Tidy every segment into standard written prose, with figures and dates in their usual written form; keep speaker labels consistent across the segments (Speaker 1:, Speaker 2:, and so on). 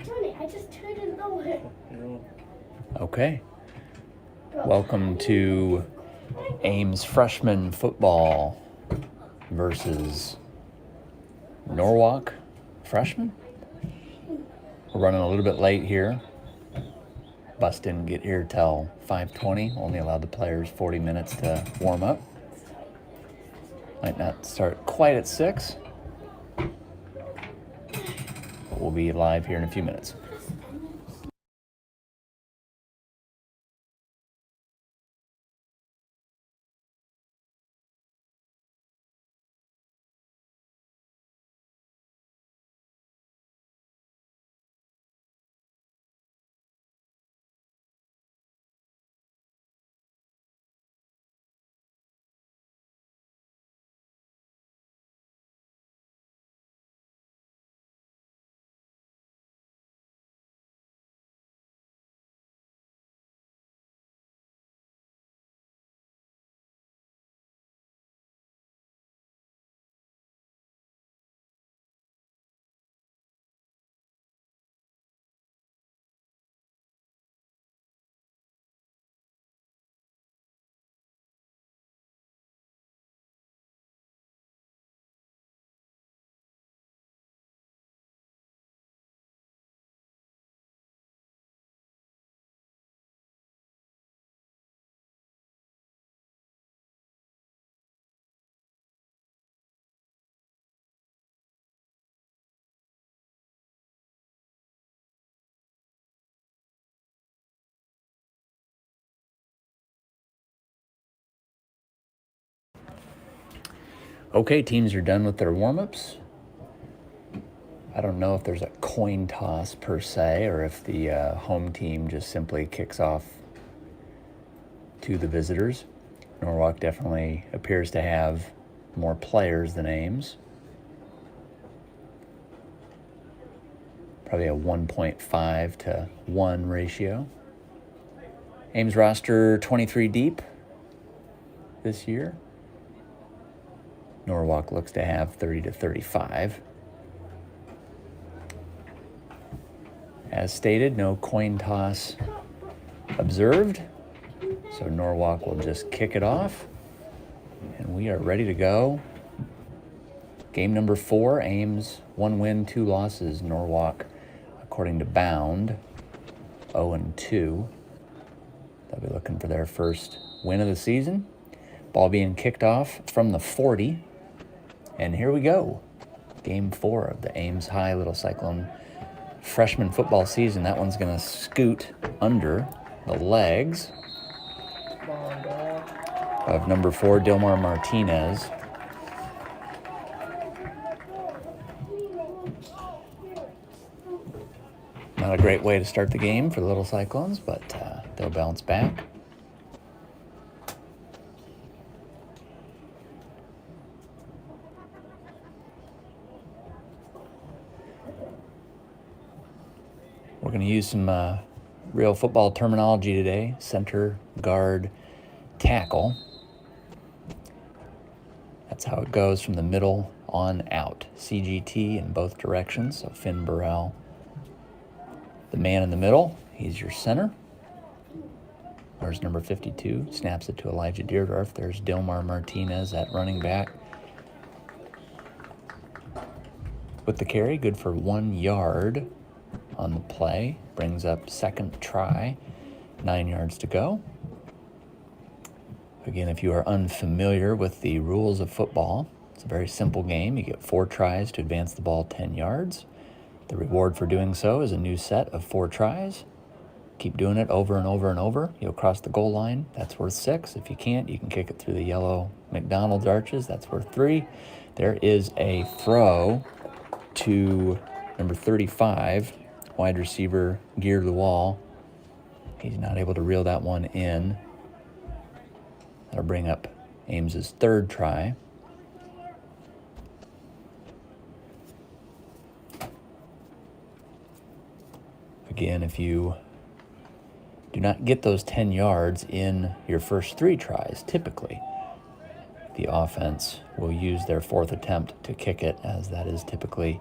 Speaker 1: Johnny, I just turned it lower.
Speaker 2: Okay. Welcome to Ames freshman football versus Norwalk freshmen. We're running a little bit late here. Bus didn't get here till 5:20. Only allowed the players 40 minutes to warm up. Might not start quite at 6. But we'll be live here in a few minutes. Okay, teams are done with their warm-ups. I don't know if there's a coin toss per se, or if the home team just simply kicks off to the visitors. Norwalk definitely appears to have more players than Ames. Probably a 1.5 to 1 ratio. Ames roster 23 deep this year. Norwalk looks to have 30 to 35. As stated, no coin toss observed. So Norwalk will just kick it off. And we are ready to go. Game number 4, Ames 1 win, 2 losses. Norwalk, according to Bound, 0-2. They'll be looking for their first win of the season. Ball being kicked off from the 40. And here we go. Game 4 of the Ames High Little Cyclone freshman football season. That one's going to scoot under the legs of number 4, Dilmar Martinez. Not a great way to start the game for the Little Cyclones, but they'll bounce back. We're going to use some real football terminology today. Center, guard, tackle. That's how it goes from the middle on out. CGT in both directions. So Finn Burrell, the man in the middle, he's your center. There's number 52, snaps it to Elijah Deerdorf. There's Dilmar Martinez at running back. With the carry, good for 1 yard on the play. Brings up second try, 9 yards to go. Again, if you are unfamiliar with the rules of football, it's a very simple game. You get 4 tries to advance the ball 10 yards. The reward for doing so is a new set of 4 tries. Keep doing it over and over and over. You'll cross the goal line. That's worth 6. If you can't, you can kick it through the yellow McDonald's arches. That's worth 3. There is a throw to number 35, wide receiver Gear Lual. He's not able to reel that one in. That'll bring up Ames's 3rd try. Again, if you do not get those 10 yards in your first 3 tries, typically, the offense will use their 4th attempt to kick it, as that is typically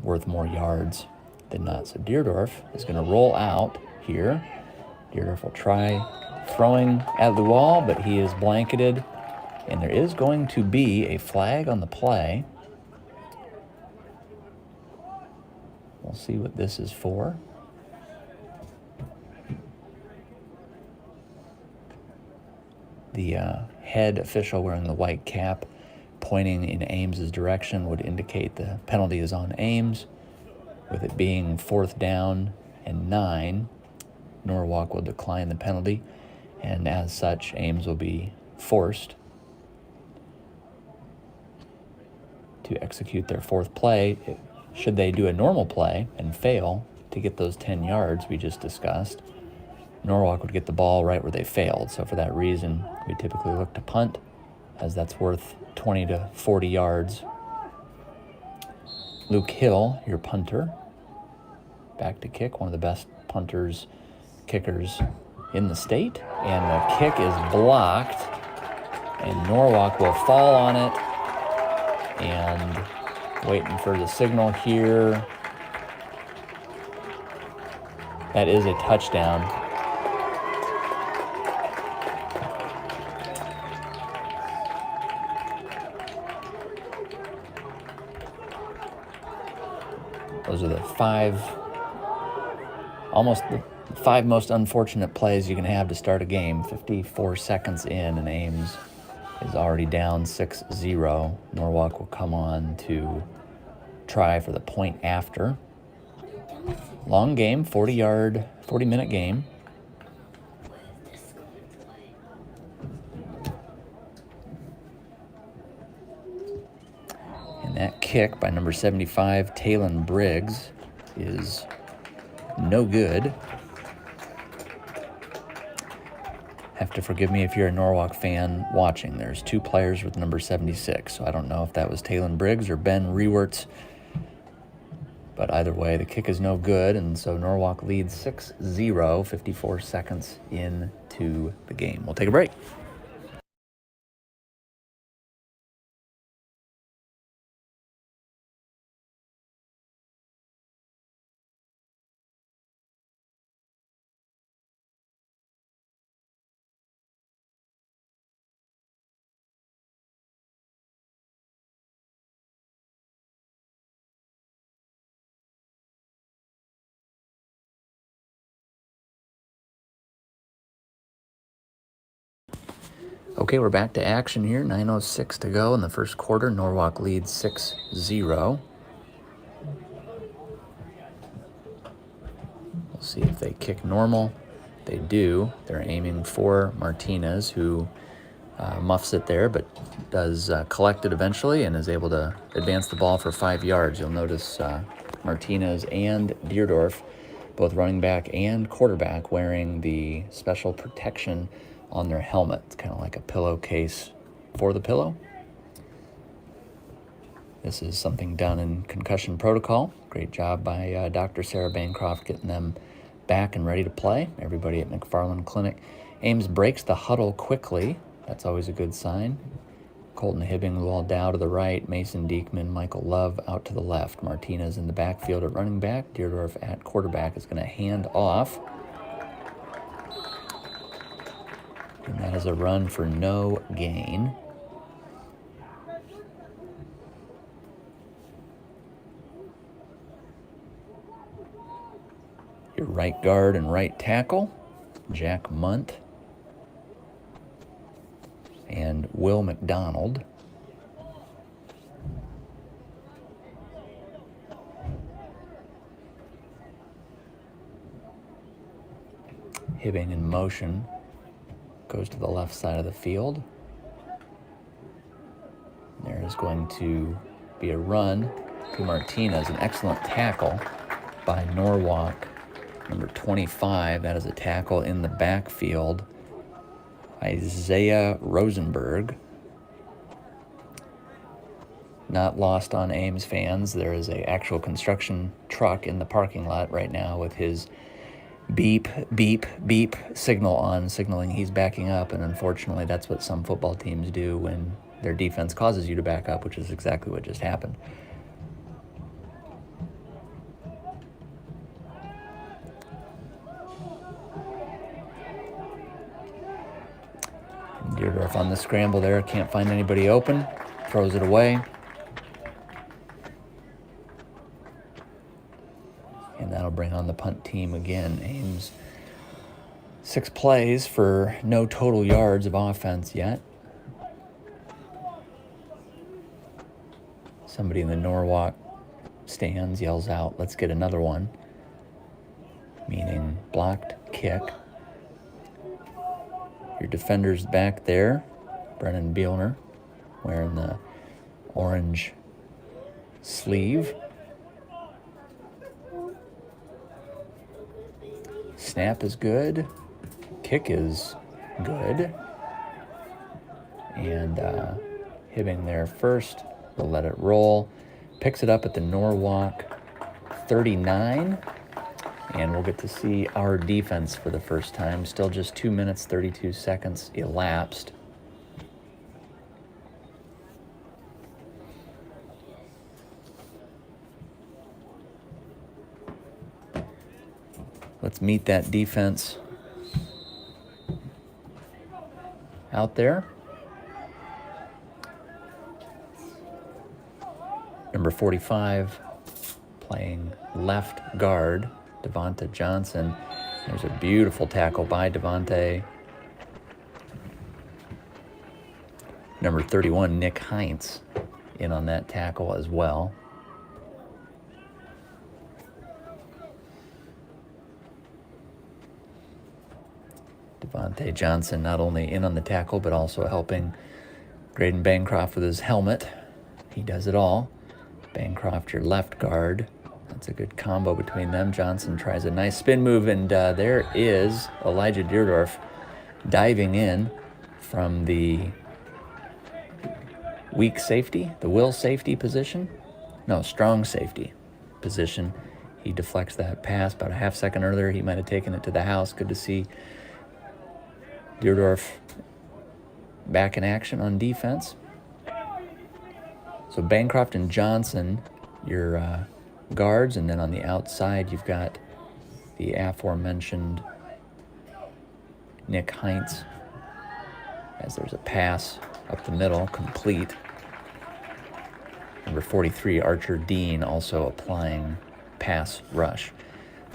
Speaker 2: worth more yards than not. So Deerdorf is going to roll out here. Deerdorf will try throwing at the wall, but he is blanketed. And there is going to be a flag on the play. We'll see what this is for. The head official wearing the white cap pointing in Ames's direction would indicate the penalty is on Ames. With it being 4th down and 9, Norwalk will decline the penalty, and as such, Ames will be forced to execute their 4th play. Should they do a normal play and fail to get those 10 yards we just discussed, Norwalk would get the ball right where they failed. So for that reason, we typically look to punt, as that's worth 20 to 40 yards. Luke Hill, your punter, back to kick, one of the best kickers in the state. And the kick is blocked, and Norwalk will fall on it. And waiting for the signal here. That is a touchdown. Those are the almost the 5 most unfortunate plays you can have to start a game. 54 seconds in, and Ames is already down 6-0. Norwalk will come on to try for the point after. Long game, 40-minute game. And that kick by number 75, Talon Briggs, is no good. Have to forgive me if you're a Norwalk fan watching. There's 2 players with number 76, so I don't know if that was Talon Briggs or Ben Rewerts. But either way, the kick is no good, and so Norwalk leads 6-0, 54 seconds into the game. We'll take a break. Okay, we're back to action here. 9:06 to go in the first quarter. Norwalk leads 6-0. We'll see if they kick normal. They do. They're aiming for Martinez, who muffs it there, but does collect it eventually and is able to advance the ball for 5 yards. You'll notice Martinez and Deerdorf, both running back and quarterback, wearing the special protection on their helmet. It's kind of like a pillowcase for the pillow. This is something done in concussion protocol. Great job by Dr. Sarah Bancroft getting them back and ready to play. Everybody at McFarland Clinic. Ames breaks the huddle quickly. That's always a good sign. Colton Hibbing, Luol Dow to the right, Mason Diekman, Michael Love out to the left. Martinez in the backfield at running back. Deerdorf at quarterback is going to hand off. And that is a run for no gain. Your right guard and right tackle, Jack Munt and Will McDonald. Hibbing in motion. Goes to the left side of the field. There is going to be a run to Martinez, an excellent tackle by Norwalk, number 25. That is a tackle in the backfield. Isaiah Rosenberg. Not lost on Ames fans. There is an actual construction truck in the parking lot right now with his beep, beep, beep signal on, signaling he's backing up. And unfortunately, that's what some football teams do when their defense causes you to back up, which is exactly what just happened. Deerdorf on the scramble there. Can't find anybody open. Throws it away. And that'll bring on the punt team again. Ames 6 plays for no total yards of offense yet. Somebody in the Norwalk stands yells out, "Let's get another one," meaning blocked kick. Your defender's back there, Brennan Bielner, wearing the orange sleeve. Snap is good. Kick is good. And Hibbing there first. We'll let it roll. Picks it up at the Norwalk 39. And we'll get to see our defense for the first time. Still just 2 minutes, 32 seconds elapsed. Let's meet that defense out there. Number 45, playing left guard, Devonta Johnson. There's a beautiful tackle by Devonta. Number 31, Nick Heinz, in on that tackle as well. Devonta Johnson not only in on the tackle, but also helping Graydon Bancroft with his helmet. He does it all. Bancroft, your left guard. That's a good combo between them. Johnson tries a nice spin move, and there is Elijah Deerdorf diving in from the weak safety, the will safety position. No, strong safety position. He deflects that pass about a half second earlier. He might have taken it to the house. Good to see Deerdorf back in action on defense. So Bancroft and Johnson, your guards, and then on the outside you've got the aforementioned Nick Heinz, as there's a pass up the middle, complete. Number 43, Archer Dean, also applying pass rush.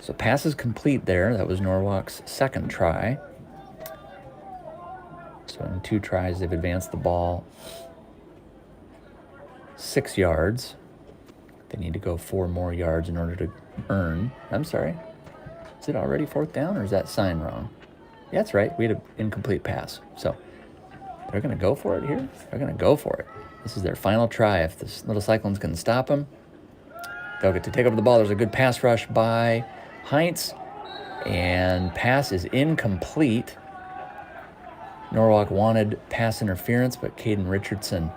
Speaker 2: So pass is complete there. That was Norwalk's second try. So in 2 tries, they've advanced the ball 6 yards. They need to go 4 more yards in order to earn. I'm sorry. Is it already 4th down, or is that sign wrong? Yeah, that's right. We had an incomplete pass. So they're going to go for it here. They're going to go for it. This is their final try. If the little Cyclones can stop them, they'll get to take over the ball. There's a good pass rush by Heinz, and pass is incomplete. Norwalk wanted pass interference, but Caden Richardson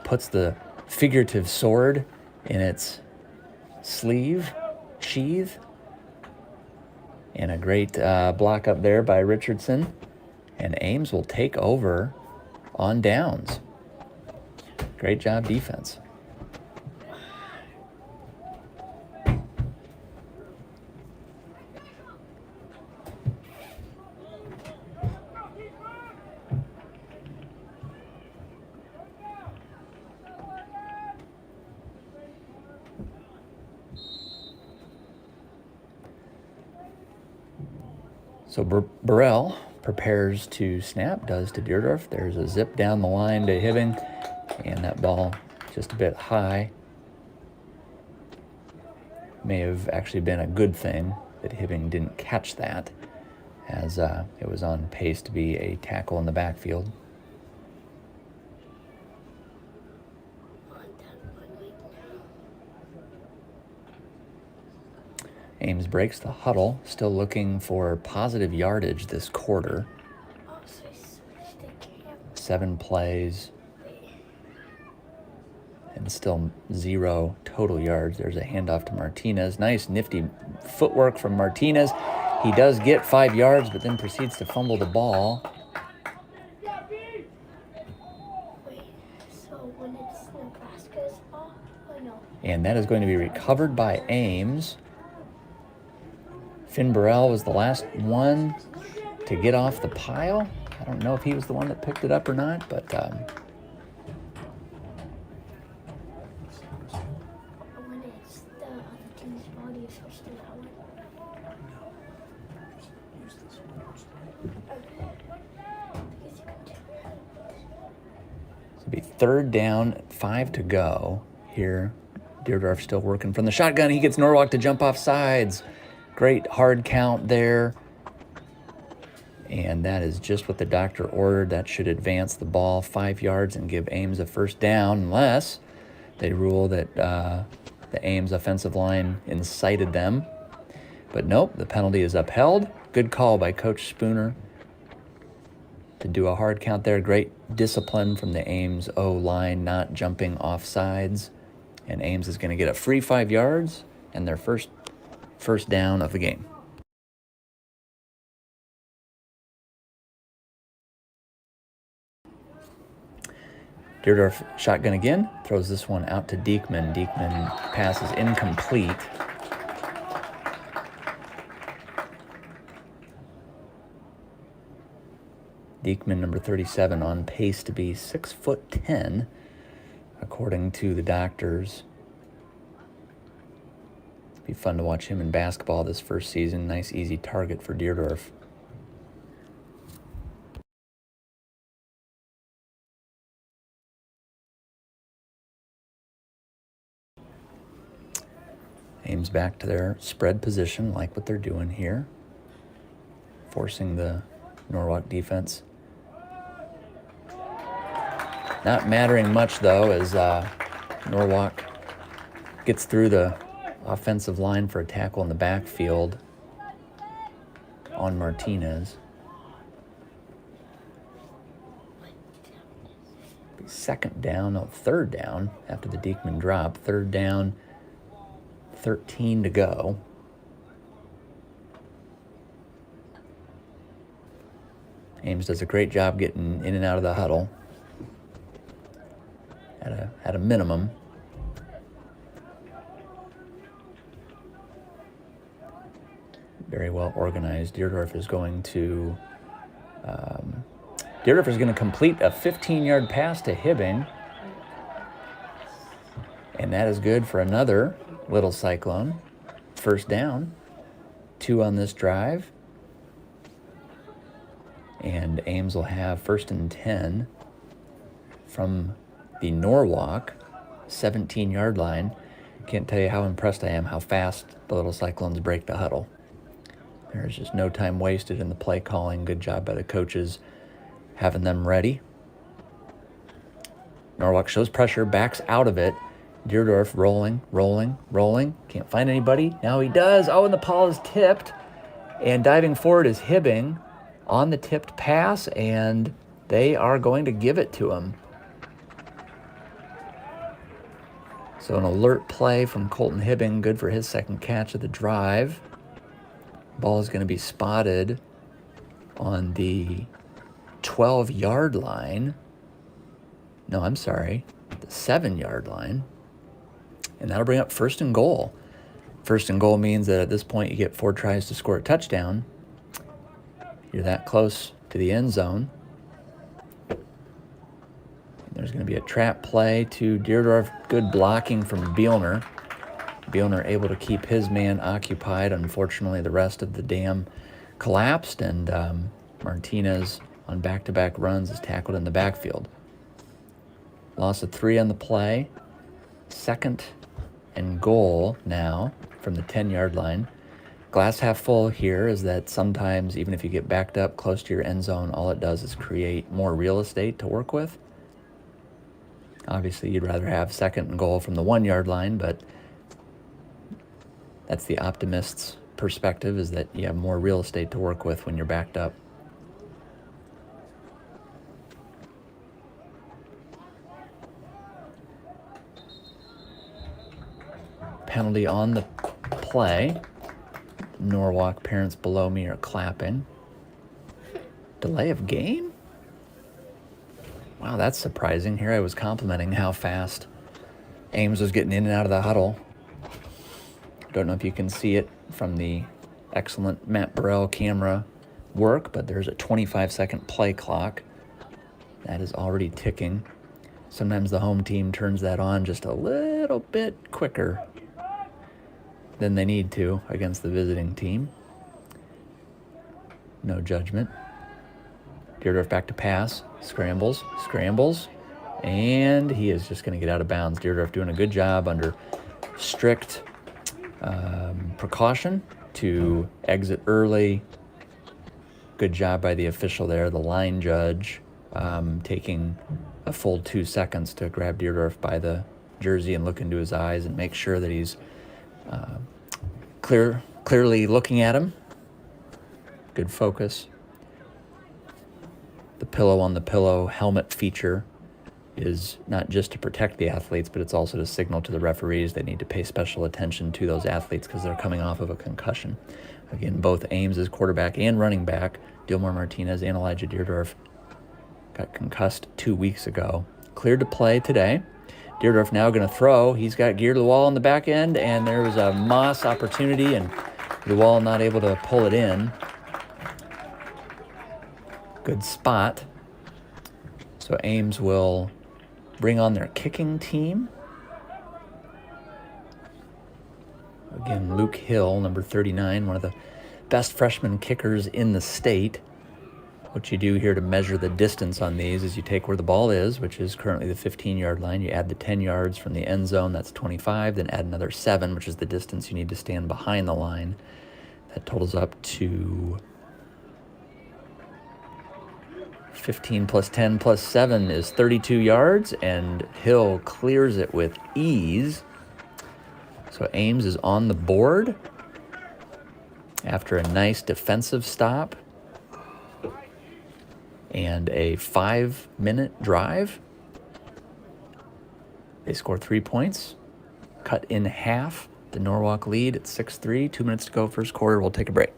Speaker 2: puts the figurative sword in its sheath. And a great block up there by Richardson. And Ames will take over on downs. Great job defense. So Burrell prepares to snap, does to Deerdorf. There's a zip down the line to Hibbing, and that ball just a bit high. May have actually been a good thing that Hibbing didn't catch that, as it was on pace to be a tackle in the backfield. Ames breaks the huddle, still looking for positive yardage this quarter. 7 plays, and still 0 total yards. There's a handoff to Martinez. Nice, nifty footwork from Martinez. He does get 5 yards, but then proceeds to fumble the ball. And that is going to be recovered by Ames. Finn Burrell was the last one to get off the pile. I don't know if he was the one that picked it up or not, but
Speaker 1: When it's the other team's ball, you're supposed to do that one.
Speaker 3: Use this one.
Speaker 1: Because you can do
Speaker 2: it'll be 3rd down, 5 to go here. Deerdorf still working from the shotgun. He gets Norwalk to jump off sides. Great hard count there. And that is just what the doctor ordered. That should advance the ball 5 yards and give Ames a 1st down, unless they rule that the Ames offensive line incited them. But nope, the penalty is upheld. Good call by Coach Spooner to do a hard count there. Great discipline from the Ames O-line, not jumping off sides. And Ames is going to get a free 5 yards and their first down of the game. Deerdorf shotgun again, throws this one out to Diekman. Diekman pass is incomplete. Diekman, number 37, on pace to be 6'10", according to the doctors. It'll be fun to watch him in basketball this first season. Nice, easy target for Deerdorf. Ames back to their spread position, like what they're doing here, forcing the Norwalk defense. Not mattering much, though, as Norwalk gets through the offensive line for a tackle in the backfield on Martinez. 2nd down, no, 3rd down after the Diekman drop. 3rd down, 13 to go. Ames does a great job getting in and out of the huddle at a minimum. Very well organized. Deerdorf is going to complete a 15-yard pass to Hibbing. And that is good for another little Cyclone. 1st down. 2 on this drive. And Ames will have 1st and 10 from the Norwalk 17-yard line. Can't tell you how impressed I am how fast the little Cyclones break the huddle. There's just no time wasted in the play calling. Good job by the coaches having them ready. Norwalk shows pressure, backs out of it. Deerdorf rolling. Can't find anybody. Now he does. Oh, and the ball is tipped. And diving forward is Hibbing on the tipped pass, and they are going to give it to him. So an alert play from Colton Hibbing, good for his 2nd catch of the drive. Ball is going to be spotted on the 12-yard line. No, I'm sorry, the 7-yard line. And that'll bring up 1st and goal. 1st and goal means that at this point you get 4 tries to score a touchdown. You're that close to the end zone. There's going to be a trap play to Deerdorf. Good blocking from Bielner. Bielner able to keep his man occupied. Unfortunately, the rest of the dam collapsed, and Martinez on back-to-back runs is tackled in the backfield. Loss of 3 on the play. 2nd and goal now from the 10-yard line. Glass half full here is that sometimes, even if you get backed up close to your end zone, all it does is create more real estate to work with. Obviously, you'd rather have 2nd and goal from the 1-yard line, but that's the optimist's perspective, is that you have more real estate to work with when you're backed up. Penalty on the play. Norwalk parents below me are clapping. Delay of game? Wow, that's surprising. Here I was complimenting how fast Ames was getting in and out of the huddle. Don't know if you can see it from the excellent Matt Burrell camera work, but there's a 25-second play clock. That is already ticking. Sometimes the home team turns that on just a little bit quicker than they need to against the visiting team. No judgment. Deerdorf back to pass. Scrambles, and he is just going to get out of bounds. Deerdorf doing a good job under strict precaution to exit early. Good job by the official there, the line judge, taking a full 2 seconds to grab Deerdorf by the jersey and look into his eyes and make sure that he's clearly looking at him. Good focus. The pillow on the pillow helmet feature is not just to protect the athletes, but it's also to signal to the referees they need to pay special attention to those athletes because they're coming off of a concussion. Again, both Ames' quarterback and running back, Dilmar Martinez and Elijah Deerdorf, got concussed 2 weeks ago. Cleared to play today. Deerdorf now going to throw. He's got gear to the wall on the back end, and there was a Moss opportunity, and the wall not able to pull it in. Good spot. So Ames will bring on their kicking team. Again, Luke Hill, number 39, one of the best freshman kickers in the state. What you do here to measure the distance on these is you take where the ball is, which is currently the 15-yard line. You add the 10 yards from the end zone, that's 25. Then add another 7, which is the distance you need to stand behind the line. That totals up to 15 plus 10 plus 7 is 32 yards, and Hill clears it with ease. So Ames is on the board after a nice defensive stop and a 5-minute drive. They score 3 points, cut in half the Norwalk lead at 6-3. 2 minutes to go, first quarter. We'll take a break.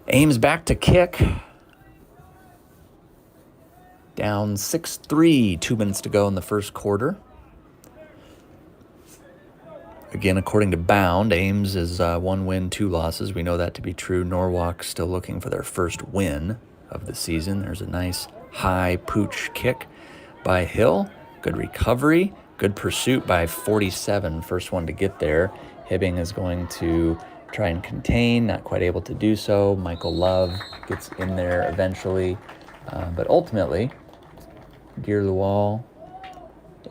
Speaker 2: Ames back to kick. Down 6-3, 2 minutes to go in the first quarter. Again, according to Bound, Ames is 1 win, 2 losses. We know that to be true. Norwalk still looking for their first win of the season. There's a nice high pooch kick by Hill. Good recovery. Good pursuit by 47. First one to get there. Hibbing is going to try and contain, not quite able to do so. Michael Love gets in there eventually. But ultimately, gear to the wall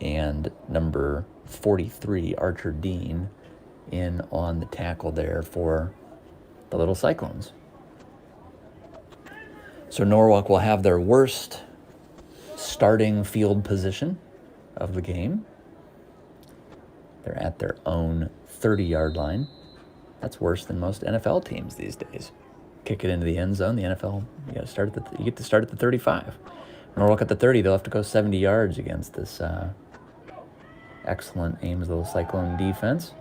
Speaker 2: and number 43, Archer Dean, in on the tackle there for the little Cyclones. So Norwalk will have their worst starting field position of the game. They're at their own 30-yard line. That's worse than most NFL teams these days. Kick it into the end zone. The NFL, you get to start at the 35. Norwalk at the 30. They'll have to go 70 yards against this excellent Ames little Cyclone defense.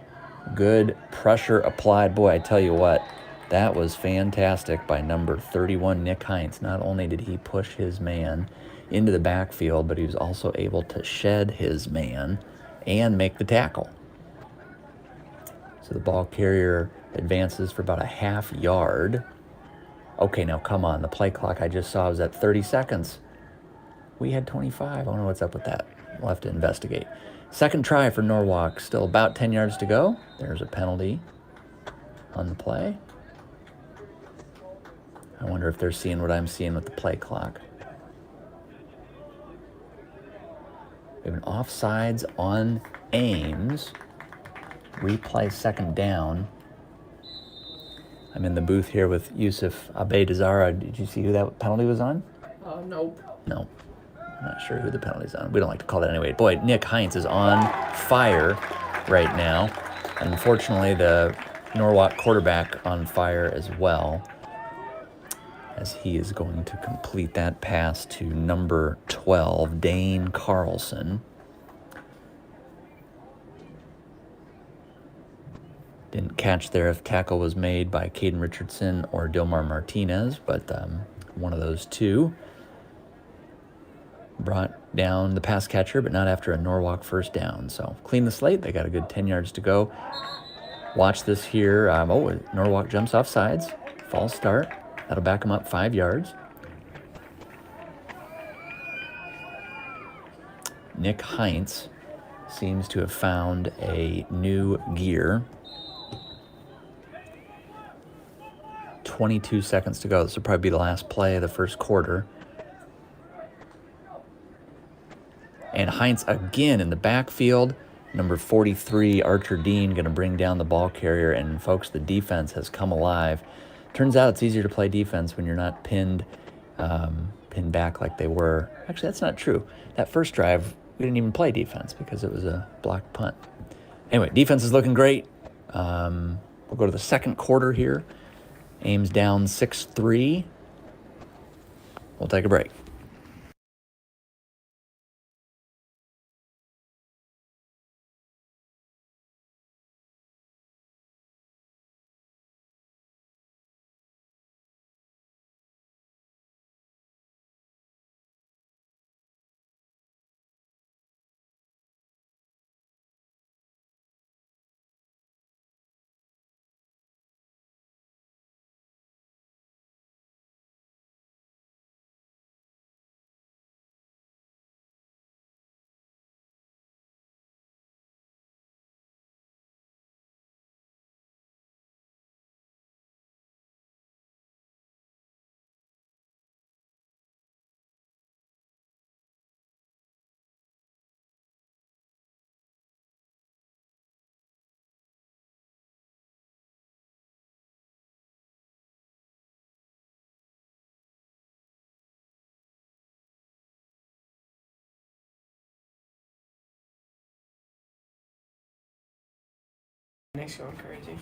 Speaker 2: Good pressure applied. Boy, I tell you what, that was fantastic by number 31, Nick Heinz. Not only did he push his man into the backfield, but he was also able to shed his man and make the tackle. So the ball carrier advances for about a half yard. Okay, now come on. The play clock I just saw was at 30 seconds. We had 25. I don't know what's up with that. We'll have to investigate. Second try for Norwalk. Still about 10 yards to go. There's a penalty on the play. I wonder if they're seeing what I'm seeing with the play clock. We have an offsides on Ames. Replay second down. I'm in the booth here with Yusuf Abedazara. Did you see who that penalty was on?
Speaker 4: Nope.
Speaker 2: No, I'm not sure who the penalty's on. We don't like to call that anyway. Boy, Nick Heinz is on fire right now. Unfortunately, the Norwalk quarterback on fire as well, as he is going to complete that pass to number 12, Dane Carlson. Didn't catch there if tackle was made by Caden Richardson or Dilmar Martinez, but one of those two brought down the pass catcher, but not after a Norwalk first down. So clean the slate. They got a good 10 yards to go. Watch this here. Norwalk jumps off sides. False start. That'll back them up 5 yards. Nick Heinz seems to have found a new gear. 22 seconds to go. This will probably be the last play of the first quarter. And Heinz again in the backfield. Number 43, Archer Dean, going to bring down the ball carrier. And folks, the defense has come alive. Turns out it's easier to play defense when you're not pinned back like they were. Actually, that's not true. That first drive, we didn't even play defense because it was a blocked punt. Anyway, defense is looking great. We'll go to the second quarter here. Ames down 6-3. We'll take a break.
Speaker 3: Nick's going crazy.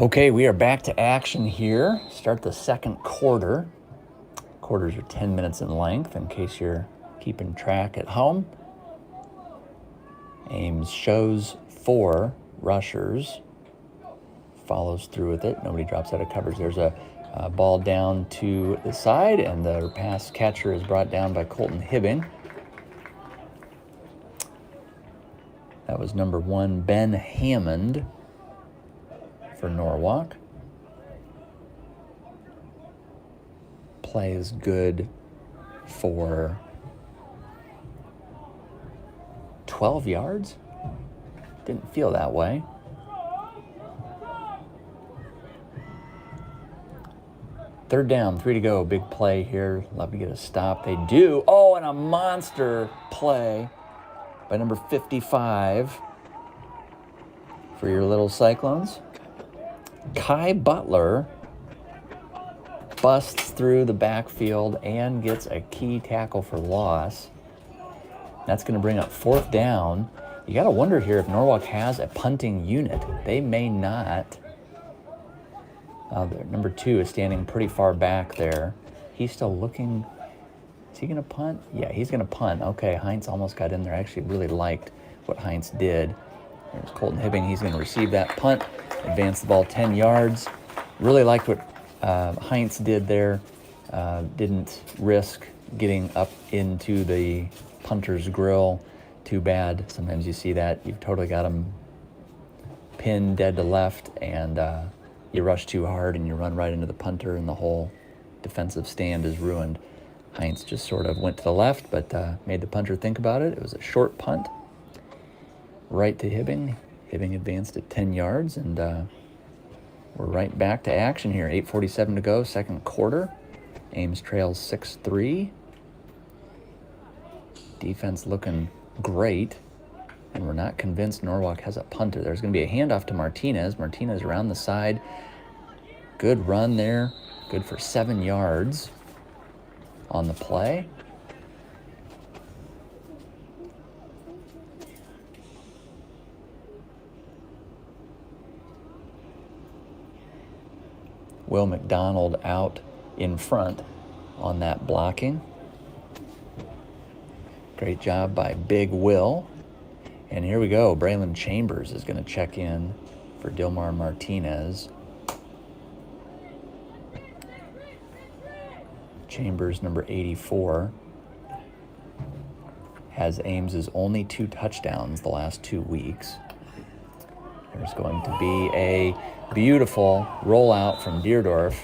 Speaker 2: Okay, we are back to action here. Start the second quarter. Quarters are 10 minutes in length, in case you're keeping track at home. Ames shows 4 rushers. Follows through with it. Nobody drops out of coverage. There's a ball down to the side, and the pass catcher is brought down by Colton Hibbing. That was number 1, Ben Hammond for Norwalk. Play is good for 12 yards. Didn't feel that way. Third down, 3 to go. Big play here. Love to get a stop. They do. Oh, and a monster play by number 55 for your little Cyclones. Kai Butler busts through the backfield and gets a key tackle for loss. That's going to bring up 4th down. You got to wonder here if Norwalk has a punting unit. They may not. Number 2 is standing pretty far back there. He's still looking. Is he going to punt? Yeah, he's going to punt. Okay, Heinz almost got in there. I actually really liked what Heinz did. There's Colton Hibbing. He's going to receive that punt, advance the ball 10 yards. Really liked what Heinz did there. Didn't risk getting up into the punter's grill. Too bad. Sometimes you see that. You've totally got him pinned dead to left, and you rush too hard and you run right into the punter, and the whole defensive stand is ruined. Heinz just sort of went to the left, but made the punter think about it. It was a short punt. Right to Hibbing. Hibbing advanced at 10 yards, and we're right back to action here. 8:47 to go, second quarter. Ames trails 6-3. Defense looking great, and we're not convinced Norwalk has a punter. There's going to be a handoff to Martinez. Martinez around the side. Good run there. Good for 7 yards. on the play. Will McDonald out in front on that blocking. Great job by Big Will. And here we go. Braylon Chambers is going to check in for Dilmar Martinez. Chambers, number 84, has Ames' only 2 touchdowns the last 2 weeks. There's going to be a beautiful rollout from Deerdorf.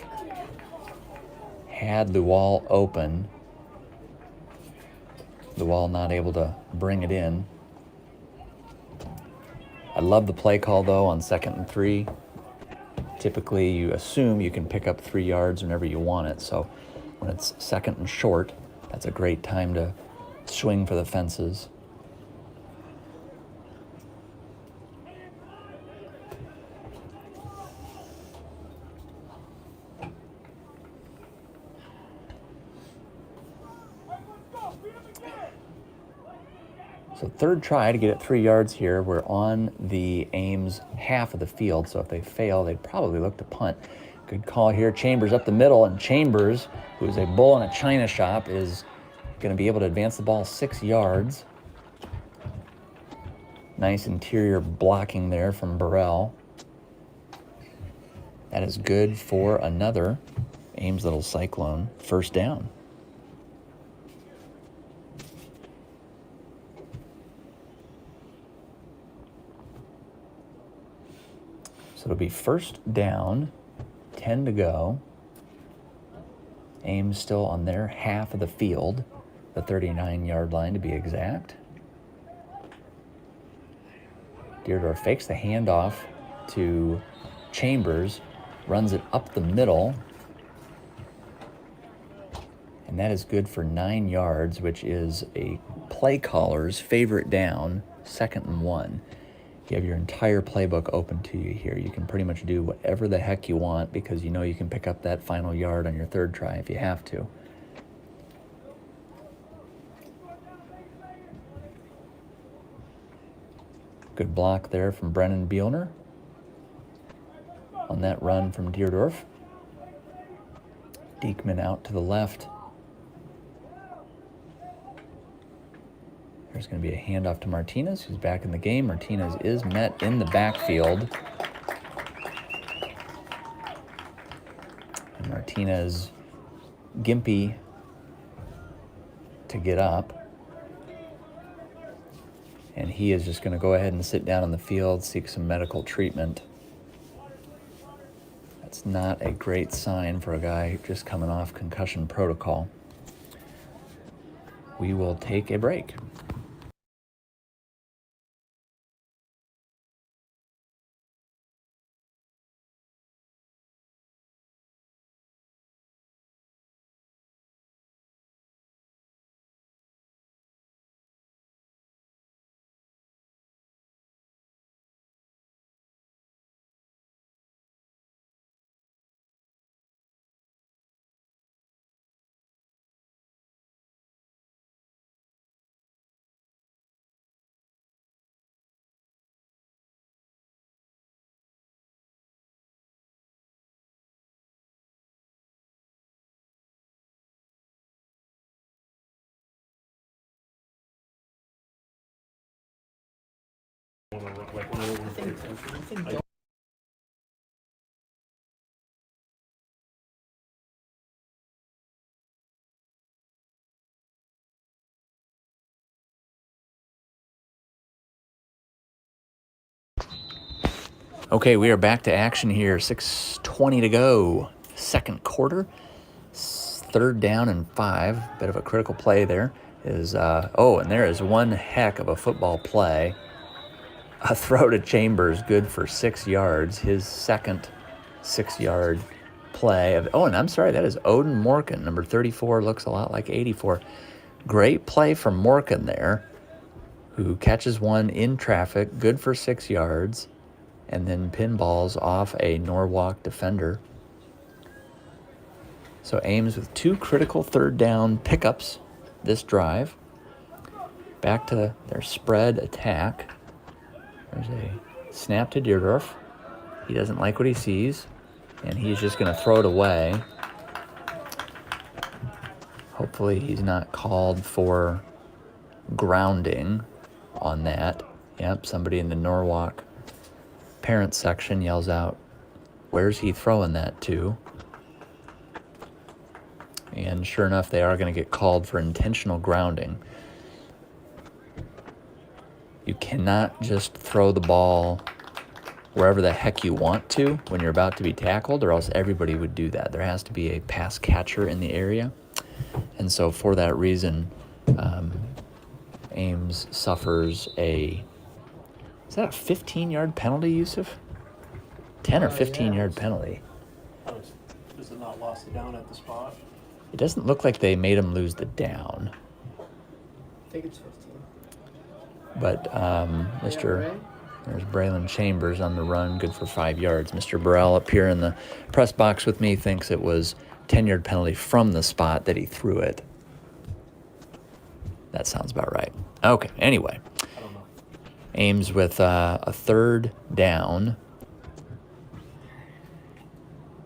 Speaker 2: Had Lual open. Lual not able to bring it in. I love the play call, though, on 2nd and 3. Typically, you assume you can pick up 3 yards whenever you want it. So when it's 2nd and short, that's a great time to swing for the fences. So 3rd try to get it 3 yards here. We're on the Ames half of the field, so if they fail, they'd probably look to punt. Good call here. Chambers up the middle, and Chambers, who is a bull in a china shop, is going to be able to advance the ball 6 yards. Nice interior blocking there from Burrell. That is good for another Ames Little Cyclone first down. So it'll be first down, 10 to go. Ames still on their half of the field, the 39-yard line to be exact. Deerdorf fakes the handoff to Chambers, runs it up the middle, and that is good for 9 yards, which is a play caller's favorite down, 2nd and 1. You have your entire playbook open to you here. You can pretty much do whatever the heck you want because you know you can pick up that final yard on your 3rd try if you have to. Good block there from Brennan Bielner on that run from Deerdorf. Diekman out to the left. There's going to be a handoff to Martinez, who's back in the game. Martinez is met in the backfield. And Martinez gimpy to get up. And he is just going to go ahead and sit down on the field, seek some medical treatment. That's not a great sign for a guy just coming off concussion protocol. We will take a break. Okay, we are back to action here. 6:20 to go. 2nd quarter. 3rd down and 5. Bit of a critical play there. And there is one heck of a football play. A throw to Chambers, good for 6 yards. His 2nd 6-yard play. And I'm sorry, that is Odin Morkin. Number 34 looks a lot like 84. Great play from Morkin there, who catches one in traffic, good for 6 yards, and then pinballs off a Norwalk defender. So Ames with 2 critical third down pickups this drive. Back to their spread attack. There's a snap to Deerdorf. He doesn't like what he sees, and he's just going to throw it away. Hopefully he's not called for grounding on that. Yep, somebody in the Norwalk parent section yells out, "Where's he throwing that to?" And sure enough, they are going to get called for intentional grounding. You cannot just throw the ball wherever the heck you want to when you're about to be tackled, or else everybody would do that. There has to be a pass catcher in the area. And so for that reason, Ames suffers is that a 15-yard penalty, Yusuf? 10 or 15-yard penalty.
Speaker 4: Is it not lost it down at the spot?
Speaker 2: It doesn't look like they made him lose the down.
Speaker 3: I think it's 15.
Speaker 2: But there's Braylon Chambers on the run, good for 5 yards. Mr. Burrell up here in the press box with me thinks it was 10-yard penalty from the spot that he threw it. That sounds about right. Okay, anyway.
Speaker 4: I don't know.
Speaker 2: Ames with a third down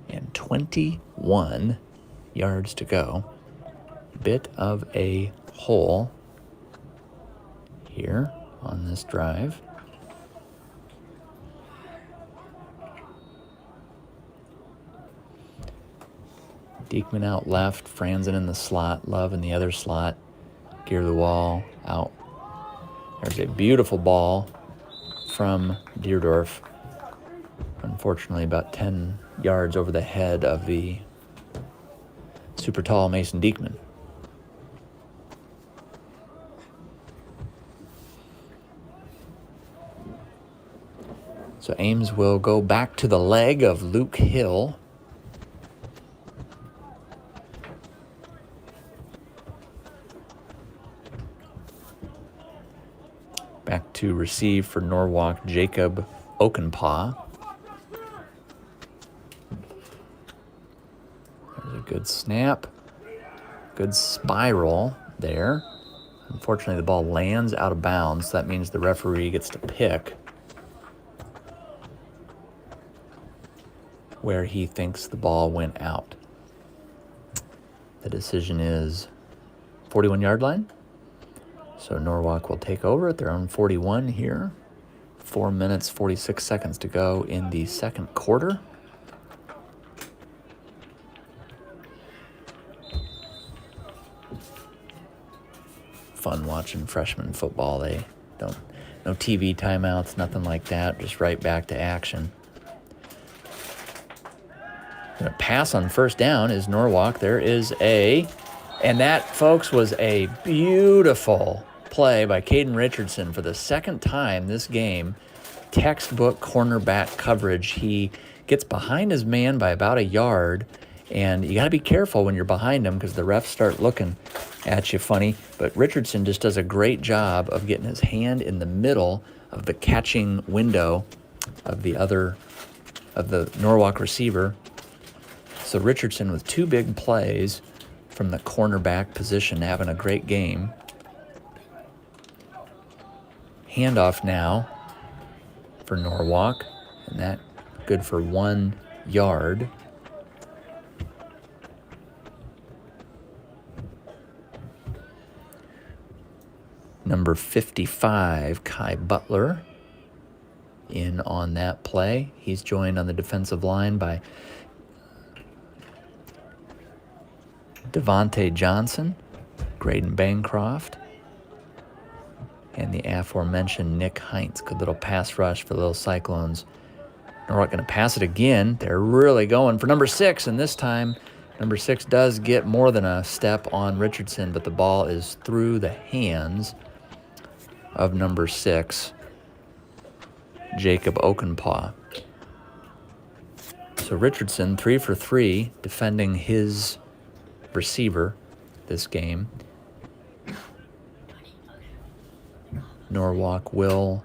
Speaker 2: and 21 yards to go. Bit of a hole here on this drive. Diekman out left, Franzen in the slot, Love in the other slot, Gear the wall out. There's a beautiful ball from Deerdorf. Unfortunately, about 10 yards over the head of the super tall Mason Diekman. So Ames will go back to the leg of Luke Hill. Back to receive for Norwalk, Jacob Okenpaw. There's a good snap. Good spiral there. Unfortunately, the ball lands out of bounds. That means the referee gets to pick where he thinks the ball went out. The decision is 41-yard line. So Norwalk will take over at their own 41 here. 4 minutes, 46 seconds to go in the second quarter. Fun watching freshman football. They don't, no TV timeouts, nothing like that. Just right back to action. Gonna pass on first down is Norwalk. There is and that, folks, was a beautiful play by Caden Richardson for the second time this game. Textbook cornerback coverage. He gets behind his man by about a yard, and you got to be careful when you're behind him because the refs start looking at you funny. But Richardson just does a great job of getting his hand in the middle of the catching window of the Norwalk receiver. So Richardson with 2 big plays from the cornerback position, having a great game. Handoff now for Norwalk, and that good for 1 yard. Number 55, Kai Butler, in on that play. He's joined on the defensive line by Devontae Johnson, Graydon Bancroft, and the aforementioned Nick Heinz. Good little pass rush for the little Cyclones. Norwalk going to pass it again. They're really going for number 6, and this time number 6 does get more than a step on Richardson, but the ball is through the hands of number 6, Jacob Okenpaw. So Richardson, 3 for 3, defending his receiver this game. Norwalk will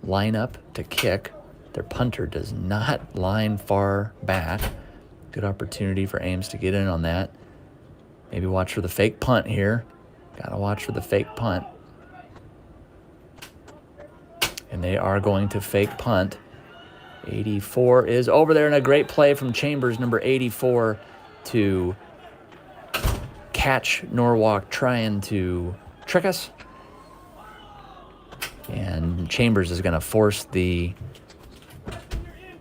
Speaker 2: line up to kick. Their punter does not line far back. Good opportunity for Ames to get in on that. Maybe watch for the fake punt here. Got to watch for the fake punt. And they are going to fake punt. 84 is over there, and a great play from Chambers, number 84, to catch Norwalk trying to trick us. And Chambers is going to force the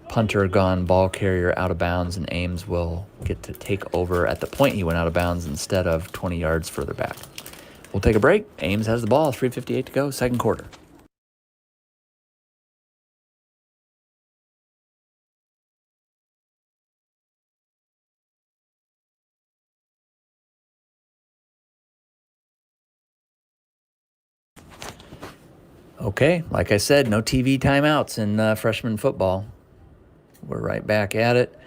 Speaker 2: punter gone ball carrier out of bounds, and Ames will get to take over at the point he went out of bounds instead of 20 yards further back. We'll take a break. Ames has the ball, 3:58 to go, second quarter. Okay, like I said, no TV timeouts in freshman football. We're right back at it.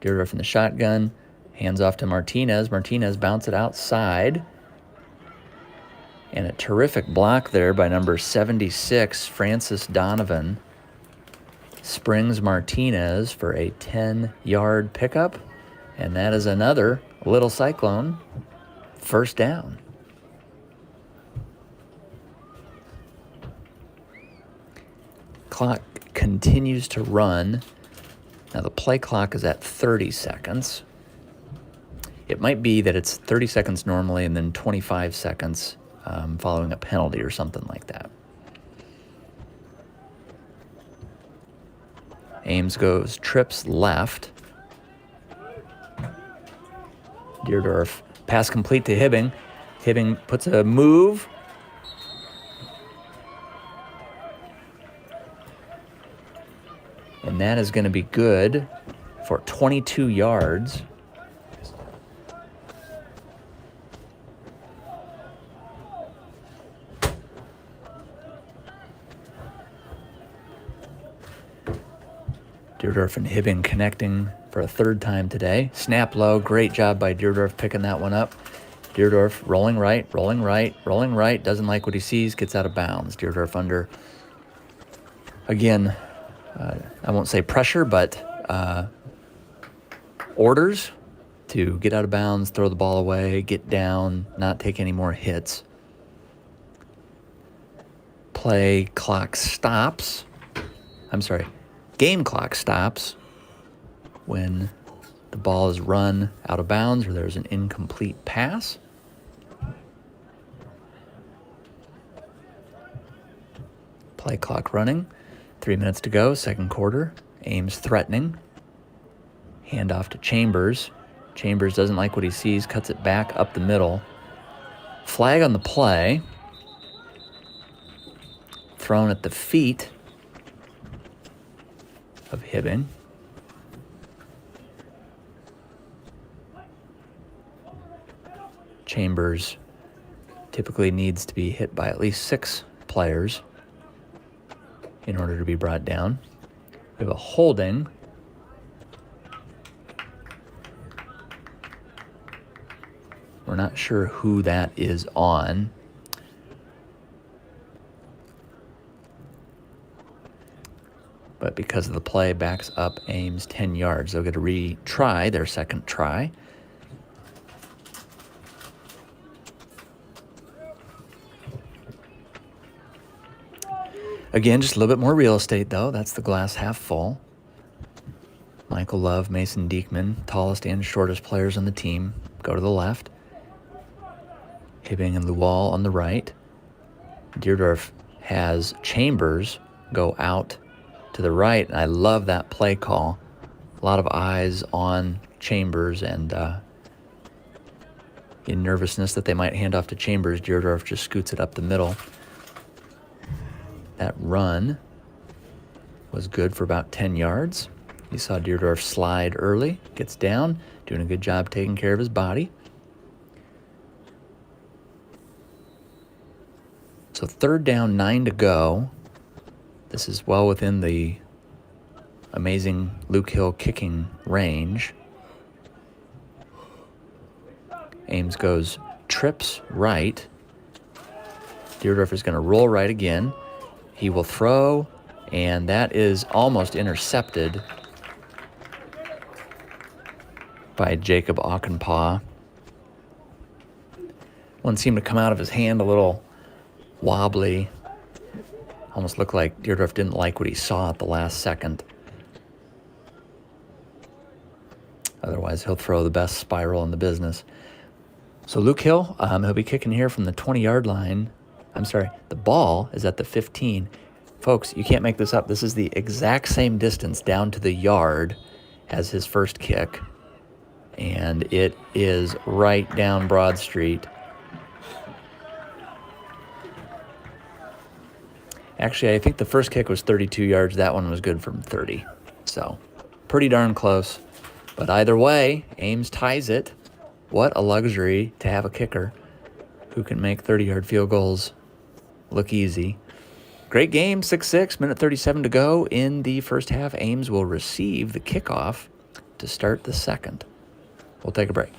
Speaker 2: Deerdorf in the shotgun. Hands off to Martinez. Martinez bounce it outside. And a terrific block there by number 76, Francis Donovan. Springs Martinez for a 10-yard pickup. And that is another little Cyclone first down. Clock continues to run. Now the play clock is at 30 seconds. It might be that it's 30 seconds normally and then 25 seconds following a penalty or something like that. Ames goes trips left. Deerdorf pass complete to Hibbing. Hibbing puts a move. And that is going to be good for 22 yards. Deerdorf and Hibbing connecting for a third time today. Snap low. Great job by Deerdorf picking that one up. Deerdorf rolling right, rolling right, rolling right. Doesn't like what he sees. Gets out of bounds. Deerdorf under, again, I won't say pressure, but orders to get out of bounds, throw the ball away, get down, not take any more hits. Play clock stops. Game clock stops when the ball is run out of bounds or there's an incomplete pass. Play clock running. 3 minutes to go, second quarter. Ames threatening. Hand off to Chambers. Chambers doesn't like what he sees, cuts it back up the middle. Flag on the play. Thrown at the feet of Hibbing. Chambers typically needs to be hit by at least 6 players in order to be brought down. We have a holding. We're not sure who that is on. But because of the play, backs up Ames 10 yards. They'll get to retry their second try. Again, just a little bit more real estate, though. That's the glass half full. Michael Love, Mason Diekman, tallest and shortest players on the team, go to the left. Hibbing and Luwal on the right. Deerdorf has Chambers go out to the right, and I love that play call. A lot of eyes on Chambers, and in nervousness that they might hand off to Chambers, Deerdorf just scoots it up the middle. That run was good for about 10 yards. You saw Deerdorf slide early, gets down, doing a good job taking care of his body. So third down, 9 to go. This is well within the amazing Luke Hill kicking range. Ames goes trips right. Deerdorf is going to roll right again. He will throw, and that is almost intercepted. by Jacob Auchenpaw. One seemed to come out of his hand a little wobbly. Almost looked like Deerdorf didn't like what he saw at the last second. Otherwise, he'll throw the best spiral in the business. So Luke Hill, he'll be kicking here from the 20-yard line. I'm sorry, the ball is at the 15. Folks, you can't make this up. This is the exact same distance down to the yard as his first kick. And it is right down Broad Street. Actually, I think the first kick was 32 yards. That one was good from 30. So, pretty darn close. But either way, Ames ties it. What a luxury to have a kicker who can make 30-yard field goals look easy. Great game, 6-6, minute 37 to go in the first half. Ames will receive the kickoff to start the second. We'll take a break.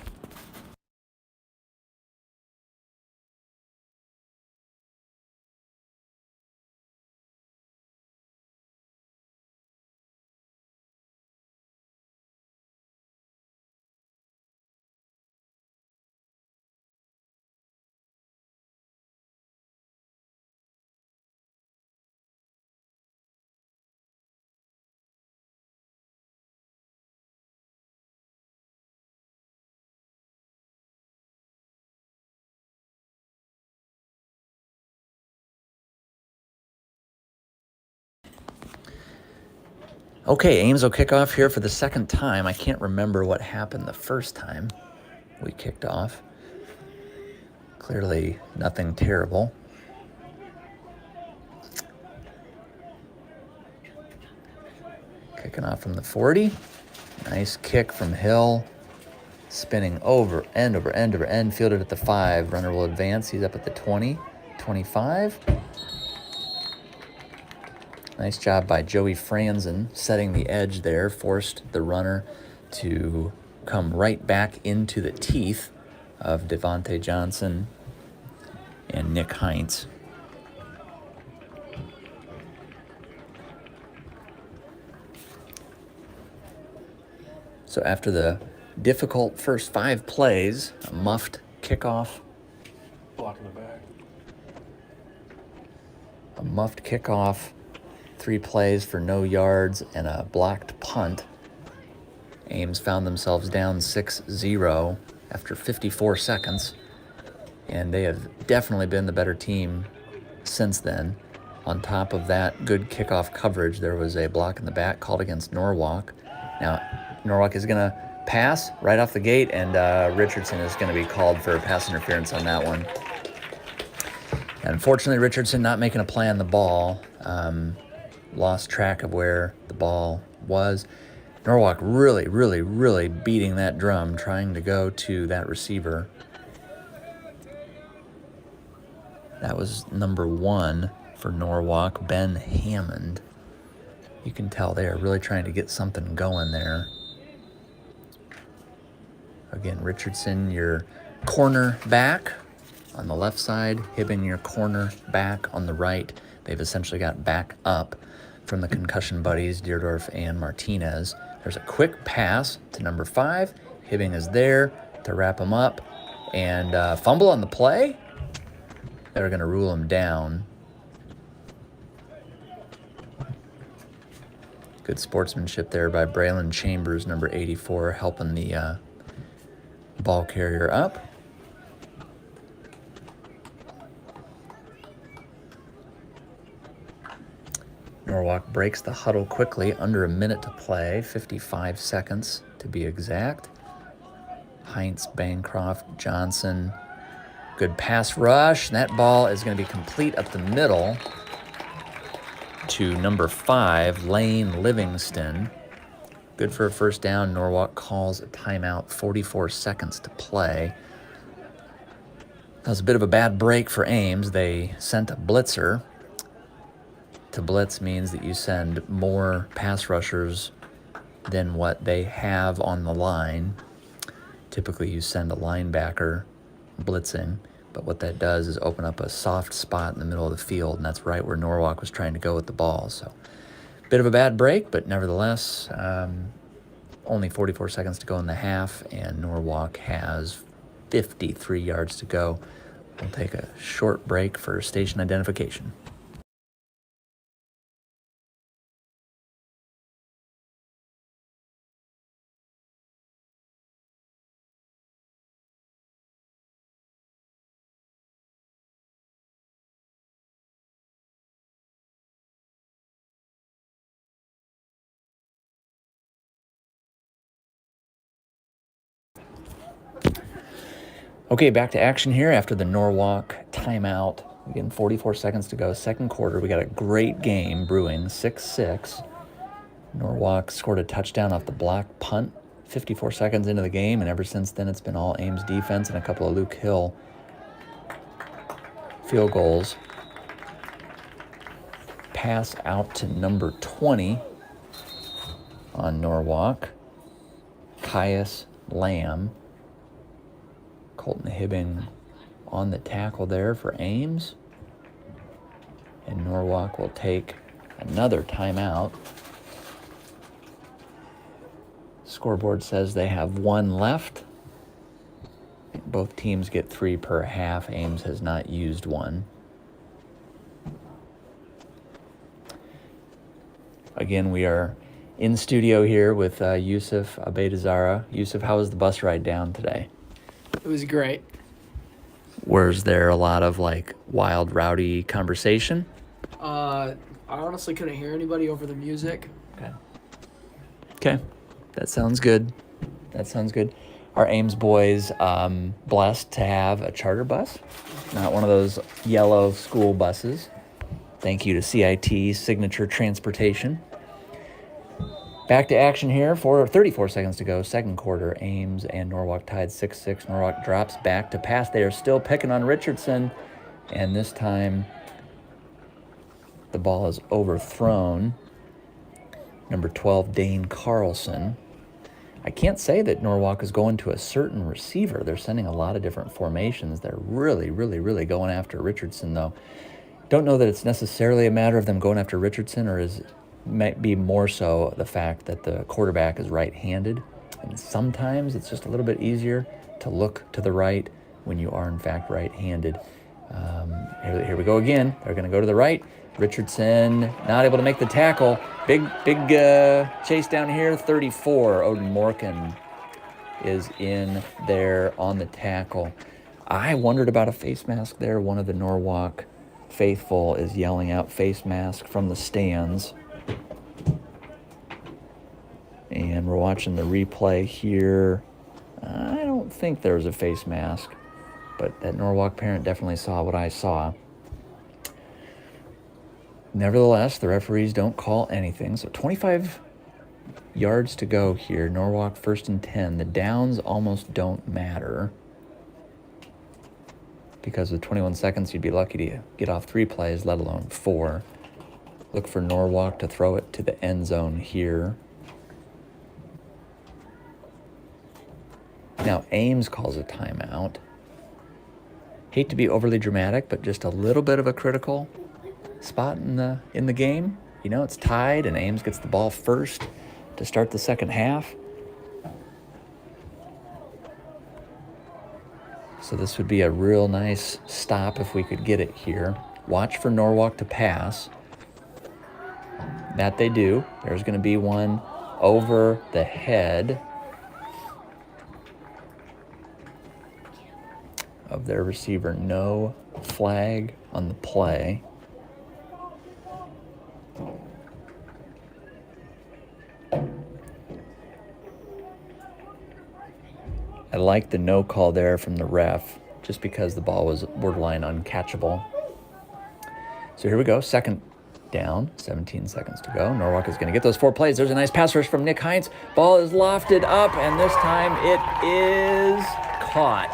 Speaker 2: Okay, Ames will kick off here for the second time. I can't remember what happened the first time we kicked off. Clearly nothing terrible. Kicking off from the 40. Nice kick from Hill. Spinning over, end over end over end. Fielded at the 5. Runner will advance. He's up at the 20, 25. Nice job by Joey Franzen setting the edge there. Forced the runner to come right back into the teeth of Devontae Johnson and Nick Heinz. So after the difficult first 5 plays, a muffed kickoff.
Speaker 4: Blocking the back.
Speaker 2: A muffed kickoff, 3 plays for no yards, and a blocked punt. Ames found themselves down 6-0 after 54 seconds, and they have definitely been the better team since then. On top of that good kickoff coverage, there was a block in the back called against Norwalk. Now, Norwalk is going to pass right off the gate, and Richardson is going to be called for pass interference on that one. And unfortunately, Richardson not making a play on the ball. Lost track of where the ball was. Norwalk really, really, really beating that drum, trying to go to that receiver. That was number 1 for Norwalk, Ben Hammond. You can tell they are really trying to get something going there. Again, Richardson, your corner back on the left side, Hibben, your corner back on the right. They've essentially got back up from the concussion buddies, Deerdorf and Martinez. There's a quick pass to number 5. Hibbing is there to wrap him up. And fumble on the play. They're going to rule him down. Good sportsmanship there by Braylon Chambers, number 84, helping the ball carrier up. Norwalk breaks the huddle quickly, under a minute to play, 55 seconds to be exact. Heinz, Bancroft, Johnson. Good pass rush. And that ball is going to be complete up the middle to number 5, Lane Livingston. Good for a first down. Norwalk calls a timeout, 44 seconds to play. That was a bit of a bad break for Ames. They sent a blitzer. To blitz means that you send more pass rushers than what they have on the line. Typically, you send a linebacker blitzing, but what that does is open up a soft spot in the middle of the field, and that's right where Norwalk was trying to go with the ball. So, bit of a bad break, but nevertheless, only 44 seconds to go in the half, and Norwalk has 53 yards to go. We'll take a short break for station identification. Okay, back to action here after the Norwalk timeout. Again, 44 seconds to go. Second quarter, we got a great game brewing, 6-6. Norwalk scored a touchdown off the block punt 54 seconds into the game, and ever since then it's been all Ames defense and a couple of Luke Hill field goals. Pass out to number 20 on Norwalk, Caius Lamb. Colton Hibbing on the tackle there for Ames. And Norwalk will take another timeout. Scoreboard says they have one left. Both teams get 3 per half. Ames has not used one. Again, we are in studio here with Yusuf Abedazara. Yusuf, how was the bus ride down today?
Speaker 3: It was great.
Speaker 2: Was there a lot of wild, rowdy conversation?
Speaker 3: I honestly couldn't hear anybody over the music.
Speaker 2: Okay. That sounds good. Our Ames boys blessed to have a charter bus, not one of those yellow school buses. Thank you to CIT Signature Transportation. Back to action here for 34 seconds to go. Second quarter, Ames and Norwalk tied 6-6. Norwalk drops back to pass. They are still picking on Richardson, and this time the ball is overthrown. Number 12, Dane Carlson. I can't say that Norwalk is going to a certain receiver. They're sending a lot of different formations. They're really, really, really going after Richardson, though. Don't know that it's necessarily a matter of them going after Richardson, or might be more so the fact that the quarterback is right-handed. And sometimes it's just a little bit easier to look to the right when you are, in fact, right-handed. Here we go again. They're going to go to the right. Richardson not able to make the tackle. Big chase down here. 34. Odin Morgan is in there on the tackle. I wondered about a face mask there. One of the Norwalk faithful is yelling out face mask from the stands. And we're watching the replay here. I don't think there was a face mask, but that Norwalk parent definitely saw what I saw. Nevertheless, the referees don't call anything. So 25 yards to go here. Norwalk 1st and 10. The downs almost don't matter, because with 21 seconds, you'd be lucky to get off 3 plays, let alone 4. Look for Norwalk to throw it to the end zone here. Now, Ames calls a timeout. Hate to be overly dramatic, but just a little bit of a critical spot in the game. You know, it's tied, and Ames gets the ball first to start the second half. So this would be a real nice stop if we could get it here. Watch for Norwalk to pass. That they do. There's going to be one over the head of their receiver. No flag on the play. I like the no call there from the ref, just because the ball was borderline uncatchable. So here we go, second down, 17 seconds to go. Norwalk is going to get those 4 plays. There's a nice pass rush from Nick Hines. Ball is lofted up, and this time it is caught.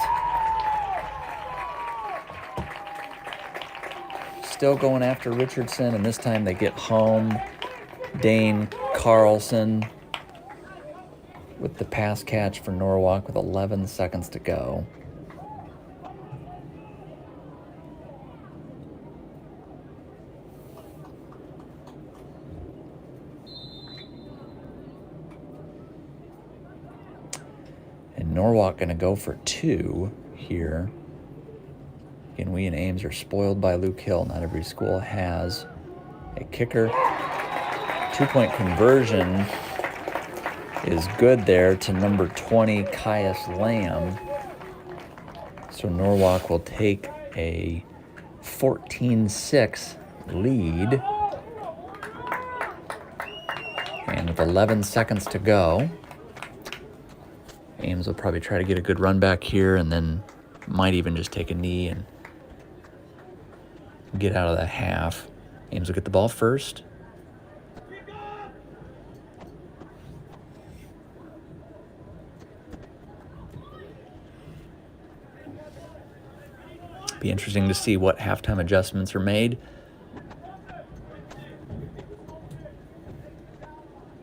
Speaker 2: Still going after Richardson, and this time they get home. Dane Carlson with the pass catch for Norwalk with 11 seconds to go. Norwalk going to go for 2 here. Again, we in Ames are spoiled by Luke Hill. Not every school has a kicker. 2-point conversion is good there to number 20, Caius Lamb. So Norwalk will take a 14-6 lead. And with 11 seconds to go, Ames will probably try to get a good run back here and then might even just take a knee and get out of the half. Ames will get the ball first. Be interesting to see what halftime adjustments are made.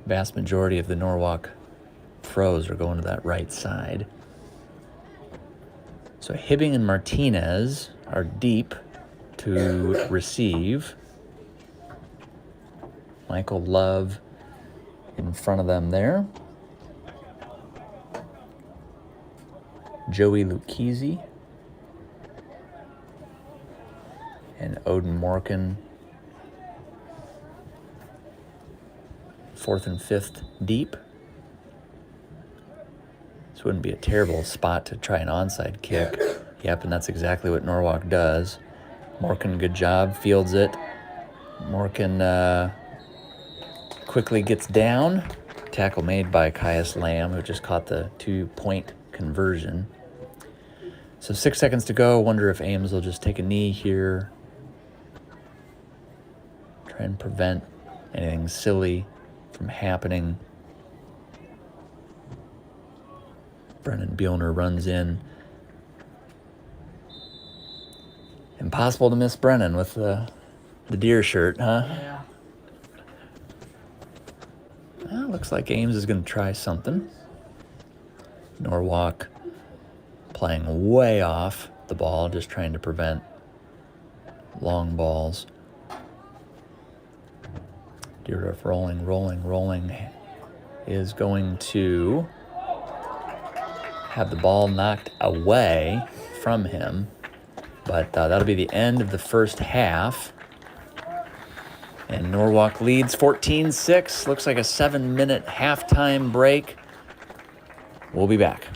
Speaker 2: Vast majority of the Norwalk pros are going to that right side. So Hibbing and Martinez are deep to receive. Michael Love in front of them there. Joey Lucchese and Odin Morkin, 4th and 5th deep. This wouldn't be a terrible spot to try an onside kick. Yep, and that's exactly what Norwalk does. Morkin, good job, fields it. Morkin quickly gets down. Tackle made by Caius Lamb, who just caught the 2-point conversion. So 6 seconds to go. Wonder if Ames will just take a knee here. Try and prevent anything silly from happening. Brennan Buellner runs in. Impossible to miss Brennan with the deer shirt, huh?
Speaker 3: Yeah.
Speaker 2: Well, looks like Ames is going to try something. Norwalk playing way off the ball, just trying to prevent long balls. Deerdorf rolling, is going to have the ball knocked away from him. But that'll be the end of the first half. And Norwalk leads 14-6. Looks like a 7-minute halftime break. We'll be back.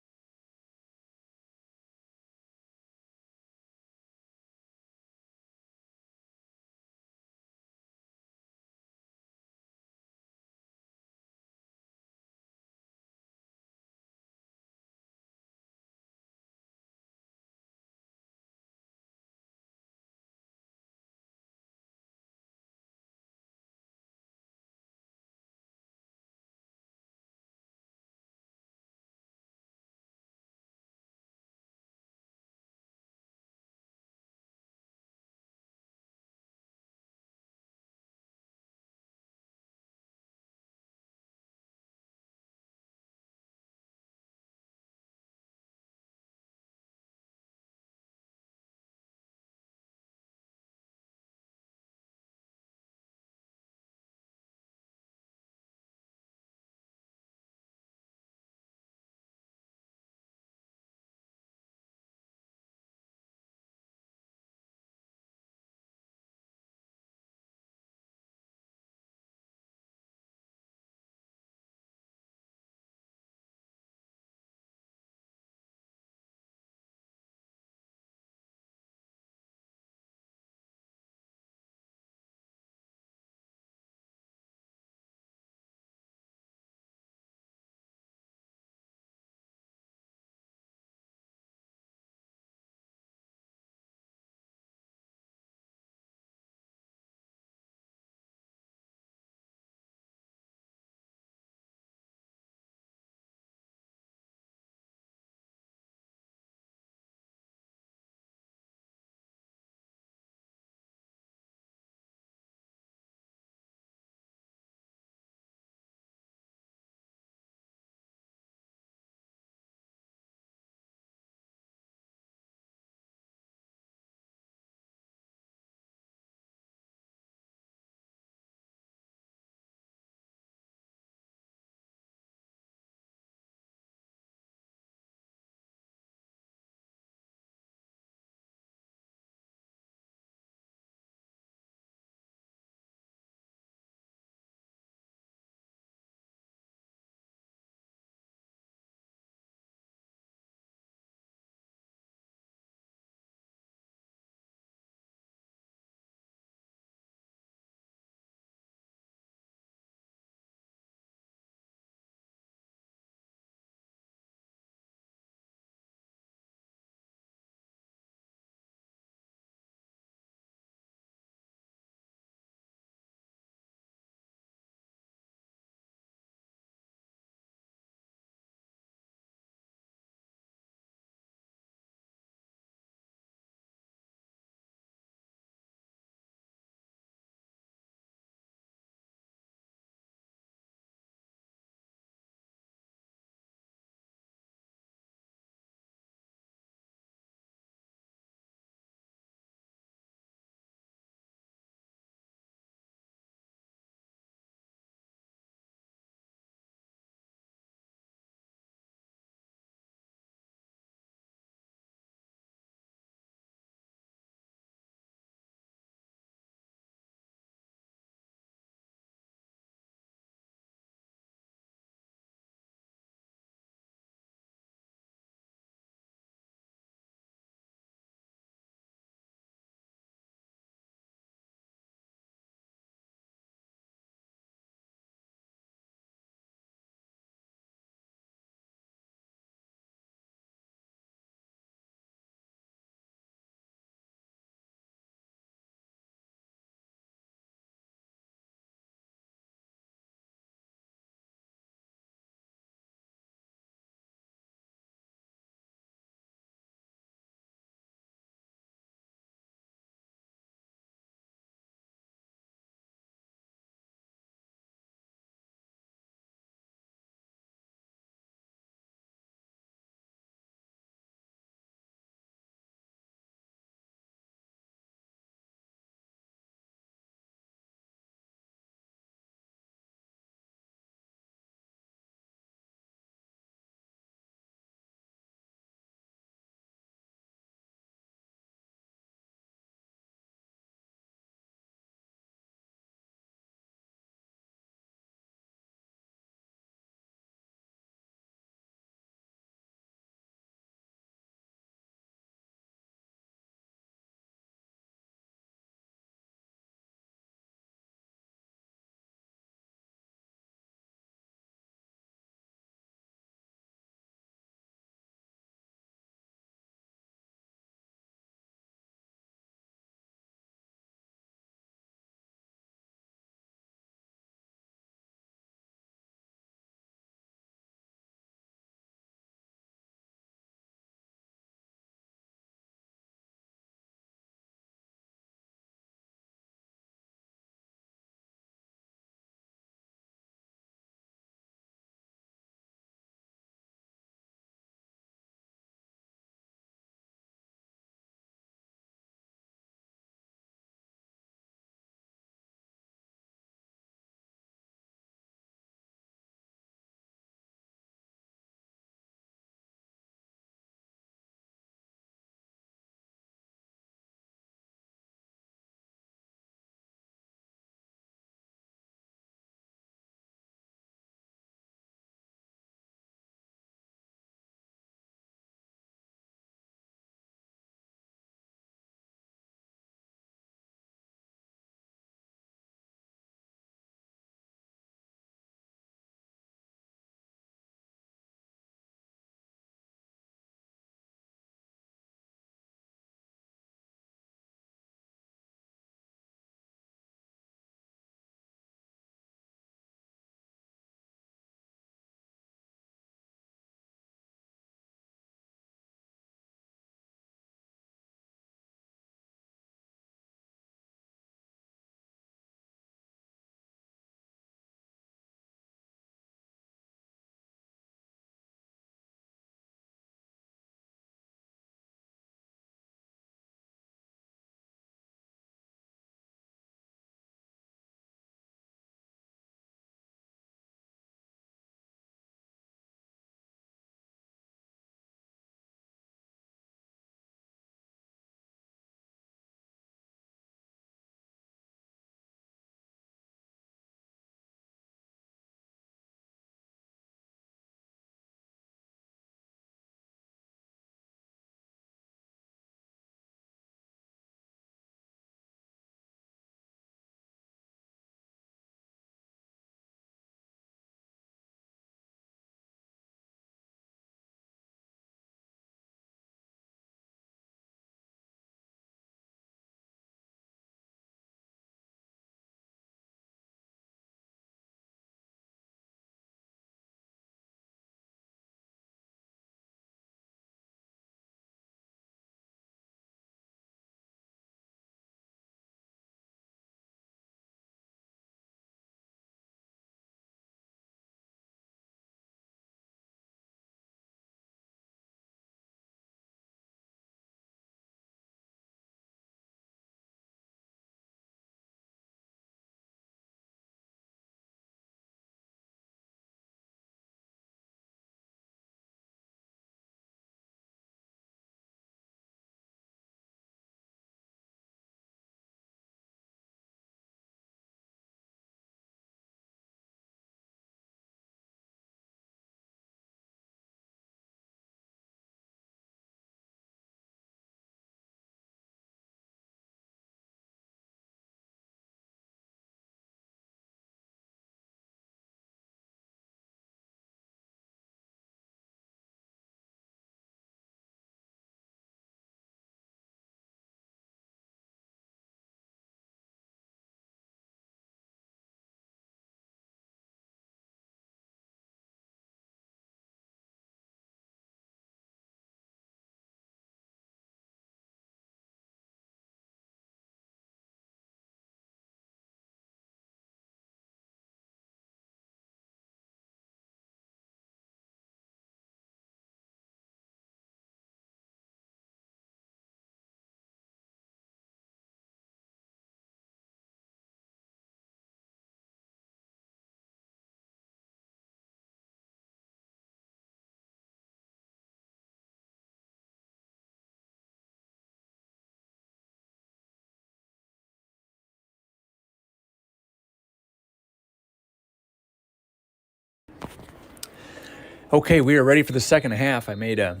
Speaker 2: Okay, we are ready for the second half. I made a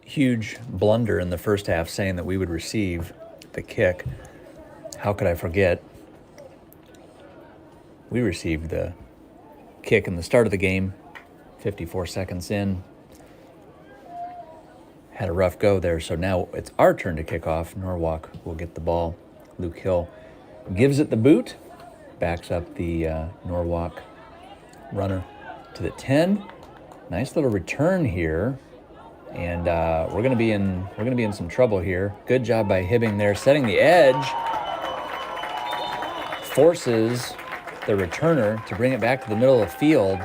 Speaker 2: huge blunder in the first half saying that we would receive the kick. How could I forget? We received the kick in the start of the game, 54 seconds in. Had a rough go there, so now it's our turn to kick off. Norwalk will get the ball. Luke Hill gives it the boot, backs up the Norwalk runner to the 10. Nice little return here, and we're gonna be in some trouble here. Good job by Hibbing there, setting the edge, forces the returner to bring it back to the middle of the field.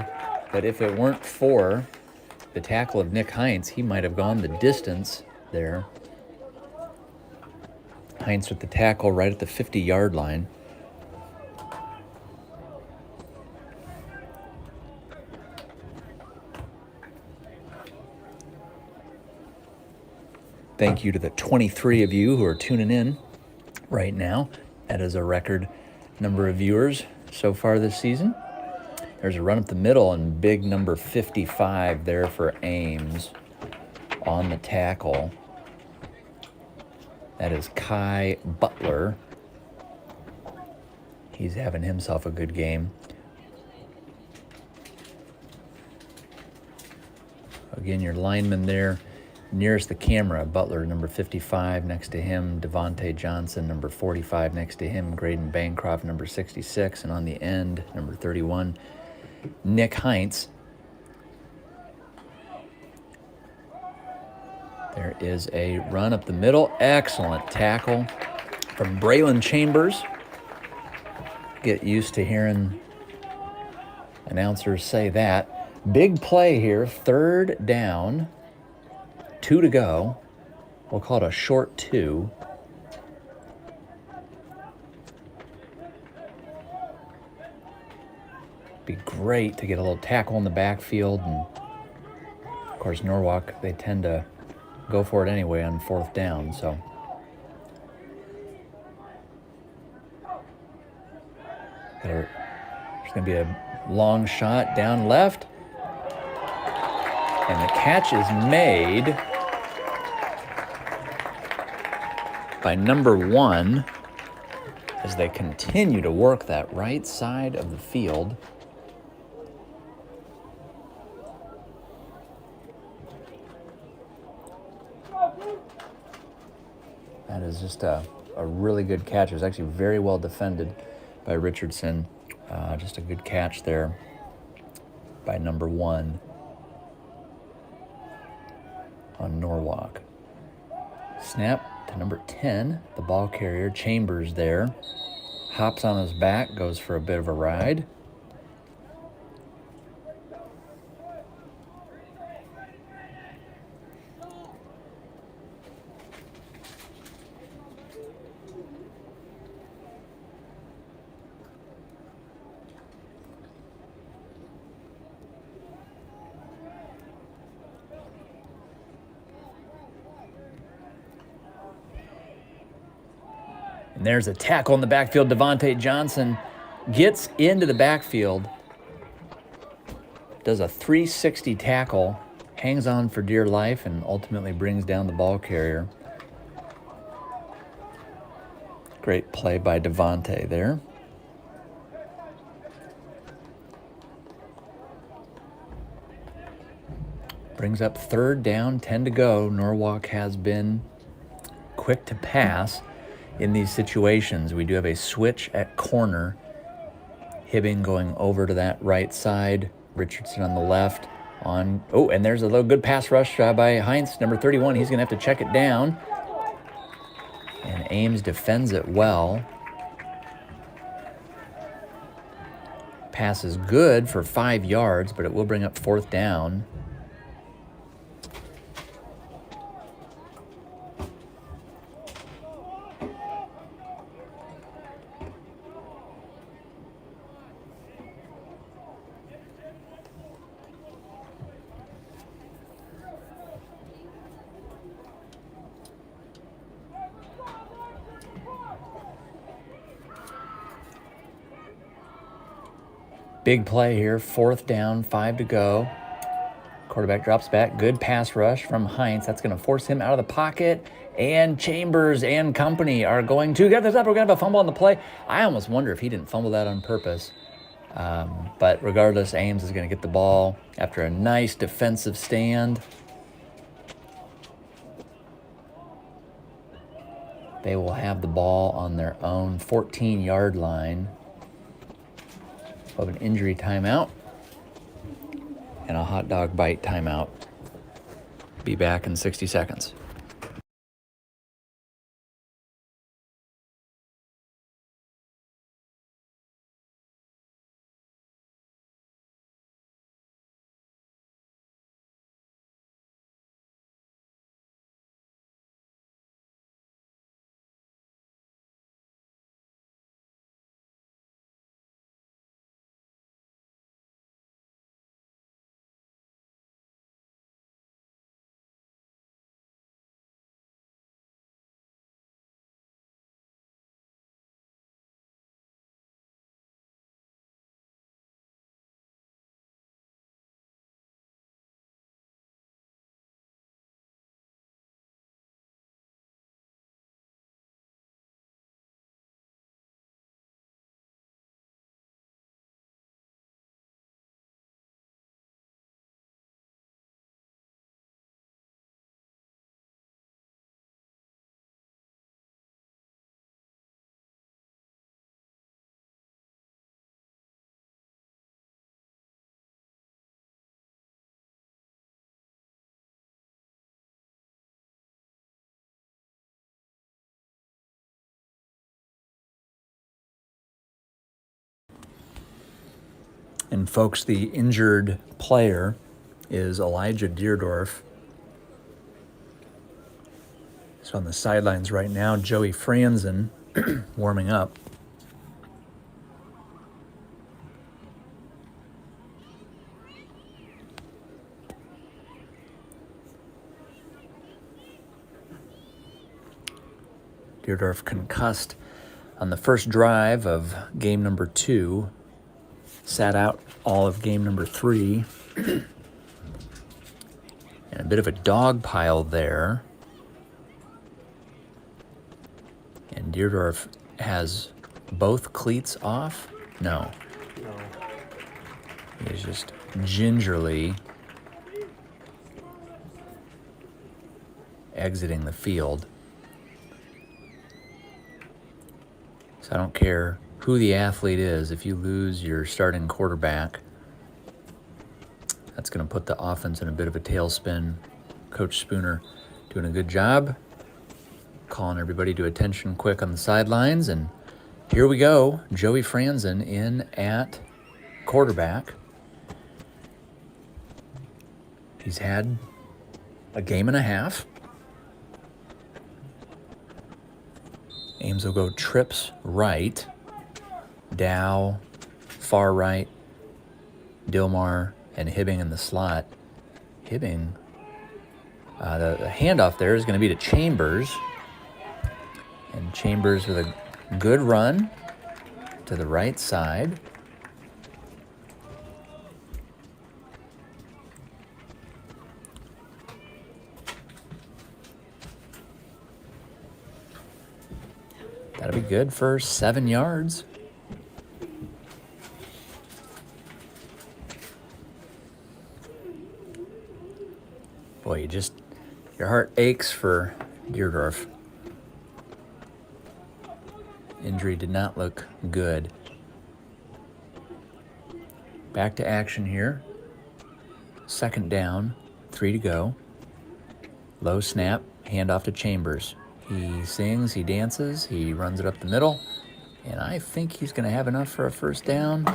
Speaker 2: But if it weren't for the tackle of Nick Heinz, he might have gone the distance there. Heinz with the tackle right at the 50-yard line. Thank you to the 23 of you who are tuning in right now. That is a record number of viewers so far this season. There's a run up the middle and big number 55 there for Ames on the tackle. That is Kai Butler. He's having himself a good game. Again, your lineman there nearest the camera, Butler, number 55, next to him, Devontae Johnson, number 45, next to him, Graydon Bancroft, number 66, and on the end, number 31, Nick Heinz. There is a run up the middle. Excellent tackle from Braylon Chambers. Get used to hearing announcers say that. Big play here, third down. 2 to go. We'll call it a short 2. Be great to get a little tackle in the backfield. And of course, Norwalk, they tend to go for it anyway on 4th down. So there's going to be a long shot down left. And the catch is made by number 1 as they continue to work that right side of the field. That is just a really good catch. It was actually very well defended by Richardson. Just a good catch there by number 1 on Norwalk. Snap to number 10, the ball carrier, Chambers there. Hops on his back, goes for a bit of a ride. And there's a tackle in the backfield. Devontae Johnson gets into the backfield, does a 360 tackle, hangs on for dear life, and ultimately brings down the ball carrier. Great play by Devontae there. Brings up 3rd down, 10 to go. Norwalk has been quick to pass in these situations. We do have a switch at corner. Hibbing going over to that right side. Richardson on the left. And there's a little good pass rush by Heinz, number 31. He's going to have to check it down. And Ames defends it well. Pass is good for 5 yards, but it will bring up 4th down. Big play here, 4th down, 5 to go. Quarterback drops back. Good pass rush from Heinz. That's going to force him out of the pocket. And Chambers and company are going to get this up. We're going to have a fumble on the play. I almost wonder if he didn't fumble that on purpose. But regardless, Ames is going to get the ball after a nice defensive stand. They will have the ball on their own 14-yard line of an injury timeout and a hot dog bite timeout. Be back in 60 seconds. And folks, the injured player is Elijah Deerdorf. So on the sidelines right now, Joey Franzen warming up. Deerdorf concussed on the first drive of game number 2. Sat out all of game number 3. And a bit of a dog pile there. And Deerdorf has both cleats off? No. He's just gingerly exiting the field. So I don't care who the athlete is, if you lose your starting quarterback, that's going to put the offense in a bit of a tailspin. Coach Spooner doing a good job, calling everybody to attention quick on the sidelines. And here we go, Joey Franzen in at quarterback. He's had a game and a half. Ames will go trips right. Dow, far right, Dilmar, and Hibbing in the slot. Hibbing, the handoff there is going to be to Chambers. And Chambers with a good run to the right side. That'll be good for 7 yards. Boy, your heart aches for Deerdorf. Injury did not look good. Back to action here. 2nd down, 3 to go. Low snap, handoff to Chambers. He sings, he dances, he runs it up the middle, and I think he's going to have enough for a first down.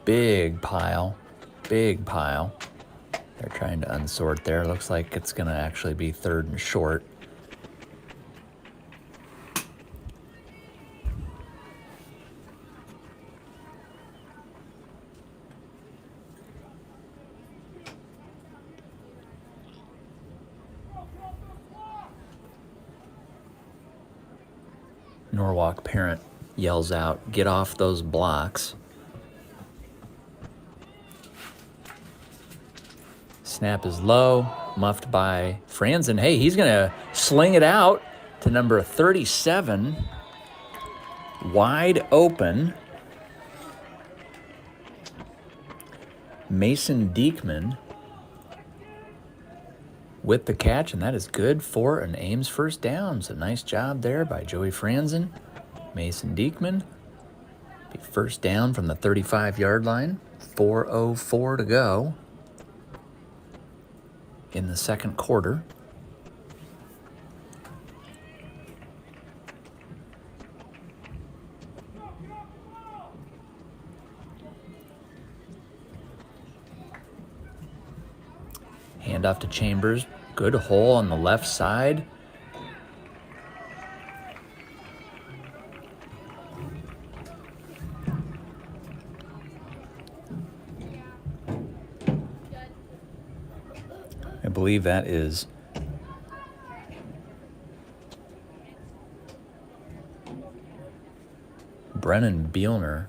Speaker 2: Big pile. They're trying to unsort there. Looks like it's going to actually be 3rd and short. Norwalk parent yells out, "Get off those blocks." Snap is low, muffed by Franzen. Hey, he's going to sling it out to number 37. Wide open. Mason Diekman with the catch, and that is good for an Ames first down. So nice job there by Joey Franzen. Mason Diekman. Be first down from the 35-yard line. 4:04 to go in the second quarter. Handoff to Chambers. Good hole on the left side. I believe that is Brennan Bielner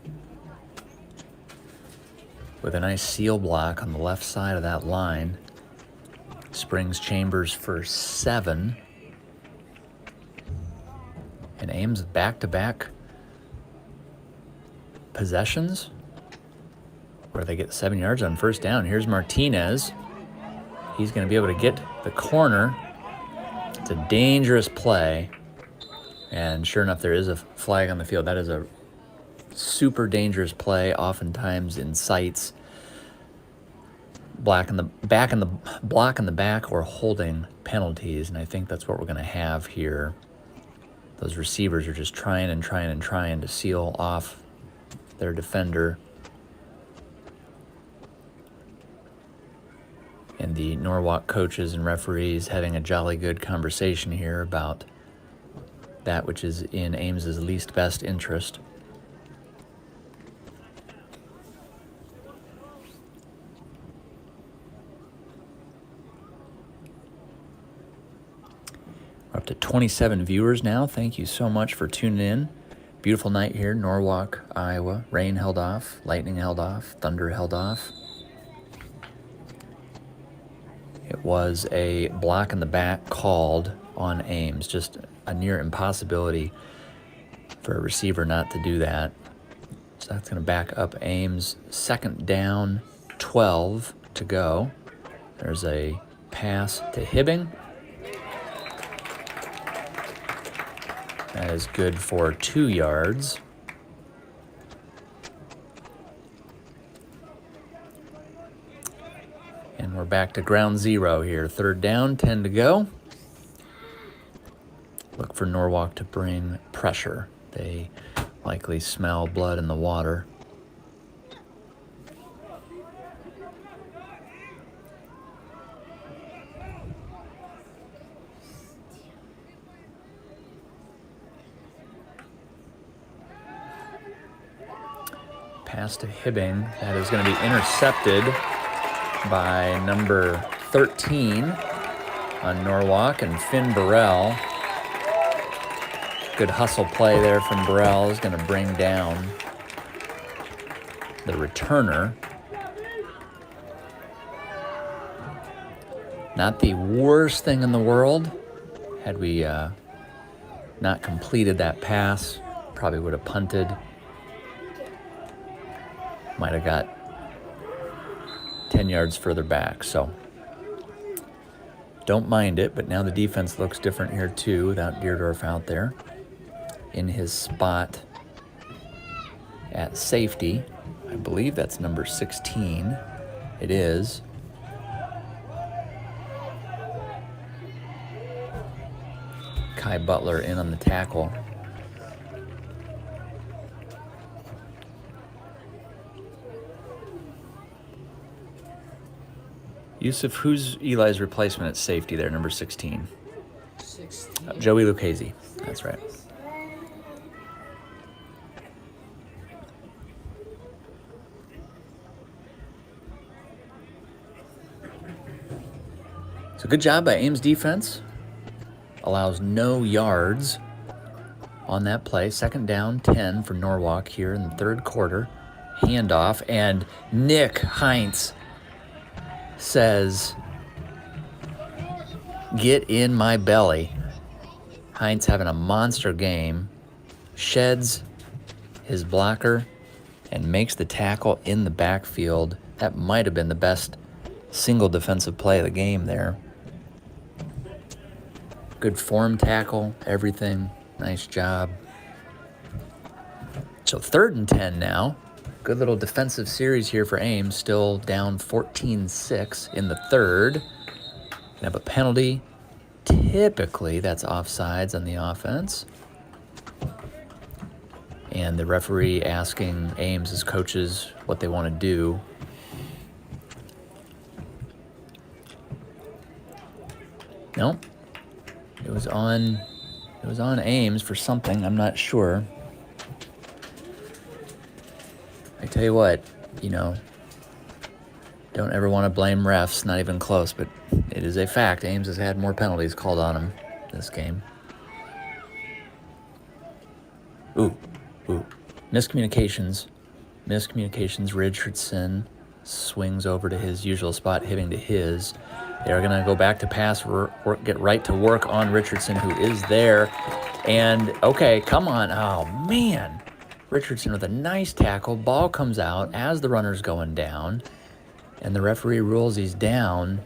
Speaker 2: with a nice seal block on the left side of that line. Springs Chambers for 7. And Ames back-to-back possessions where they get 7 yards on first down. Here's Martinez. He's going to be able to get the corner. It's a dangerous play. And sure enough, there is a flag on the field. That is a super dangerous play, oftentimes incites block in the back or holding penalties. And I think that's what we're going to have here. Those receivers are just trying to seal off their defender. And the Norwalk coaches and referees having a jolly good conversation here about that which is in Ames's least best interest. We're up to 27 viewers now. Thank you so much for tuning in. Beautiful night here, Norwalk, Iowa. Rain held off, lightning held off, thunder held off. It was a block in the back called on Ames. Just a near impossibility for a receiver not to do that. So that's going to back up Ames. Second down, 12 to go. There's a pass to Hibbing. That is good for 2 yards. And we're back to ground zero here. Third down, 10 to go. Look for Norwalk to bring pressure. They likely smell blood in the water. Pass to Hibbing. That is going to be intercepted by number 13 on Norwalk and Finn Burrell. Good hustle play there from Burrell is going to bring down the returner. Not the worst thing in the world. Had we not completed that pass, probably would have punted. Might have got 10 yards further back, so don't mind it. But now the defense looks different here too, without Deerdorf out there in his spot at safety. I believe that's number 16. It is. Kai Butler in on the tackle. Yusuf, who's Eli's replacement at safety there, number 16?
Speaker 3: 16.
Speaker 2: Joey Lucchese. That's right. So good job by Ames defense. Allows no yards on that play. Second down, 10 for Norwalk here in the third quarter. Handoff, and Nick Heinz says, get in my belly. Heinz having a monster game, sheds his blocker, and makes the tackle in the backfield. That might have been the best single defensive play of the game there. Good form tackle, everything. Nice job. So 3rd and 10 now. Good little defensive series here for Ames. Still down 14-6 in the 3rd. Gonna have a penalty. Typically, that's offsides on the offense. And the referee asking Ames' coaches what they want to do. Nope. It was on Ames for something. I'm not sure. I tell you what, don't ever want to blame refs, not even close, but it is a fact. Ames has had more penalties called on him this game. Ooh. Miscommunications. Richardson swings over to his usual spot, hitting to his. They're going to go back to pass, get right to work on Richardson, who is there. And, okay, come on. Oh, man. Richardson with a nice tackle. Ball comes out as the runner's going down. And the referee rules he's down.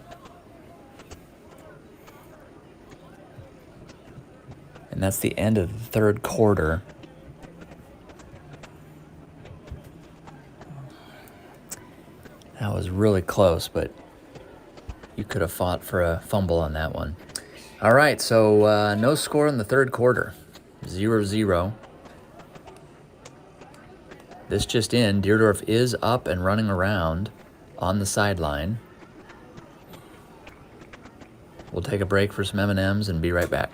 Speaker 2: And that's the end of the 3rd quarter. That was really close, but you could have fought for a fumble on that one. All right, so no score in the 3rd quarter. 0-0. This just in, Deerdorf is up and running around on the sideline. We'll take a break for some M&Ms and be right back.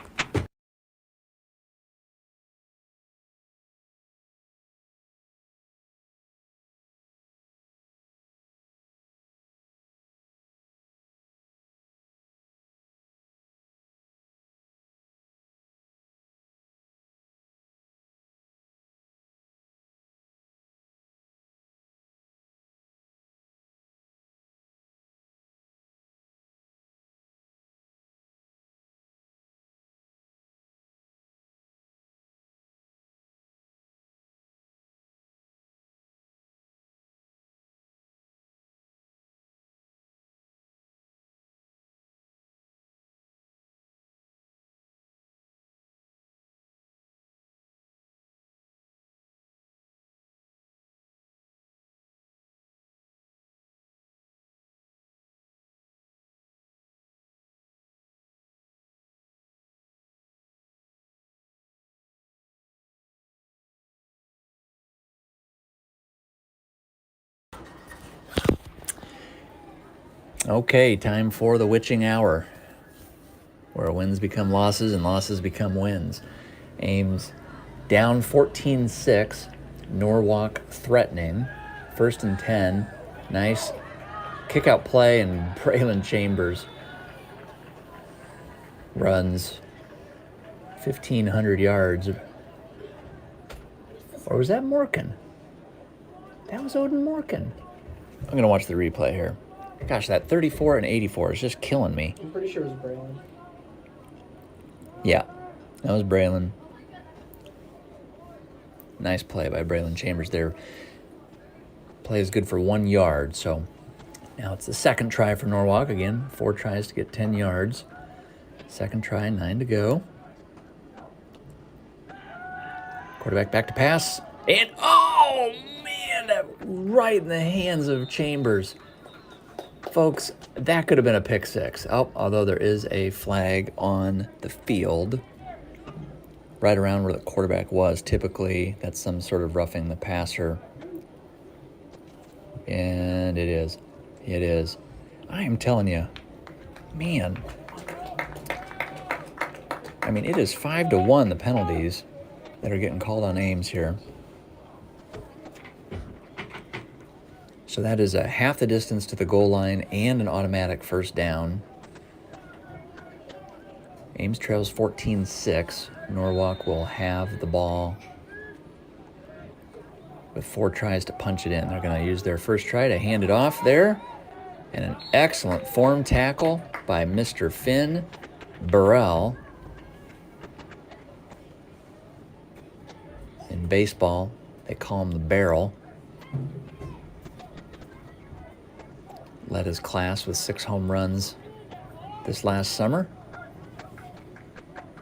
Speaker 2: Okay, time for the witching hour, where wins become losses and losses become wins. Ames down 14-6, Norwalk threatening. 1st and 10, nice kick-out play, and Braylon Chambers runs 1,500 yards. Or was that Morgan? That was Odin Morgan. I'm going to watch the replay here. Gosh, that 34 and 84 is just killing me.
Speaker 3: I'm pretty sure it was Braylon.
Speaker 2: Yeah, that was Braylon. Nice play by Braylon Chambers there. Play is good for 1 yard, so now it's the 2nd try for Norwalk. Again, 4 tries to get 10 yards. 2nd try, 9 to go. Quarterback back to pass. And, oh, man, that right in the hands of Chambers. Folks, that could have been a pick 6. Oh, although there is a flag on the field right around where the quarterback was. Typically, that's some sort of roughing the passer. And it is. It is. I am telling you, man. I mean, it is 5-1, the penalties that are getting called on Ames here. So that is a half the distance to the goal line and an automatic 1st down. Ames trails 14-6. Norwalk will have the ball with 4 tries to punch it in. They're going to use their 1st try to hand it off there. And an excellent form tackle by Mr. Finn. Burrell. In baseball, they call him the Barrel. Led his class with 6 home runs this last summer.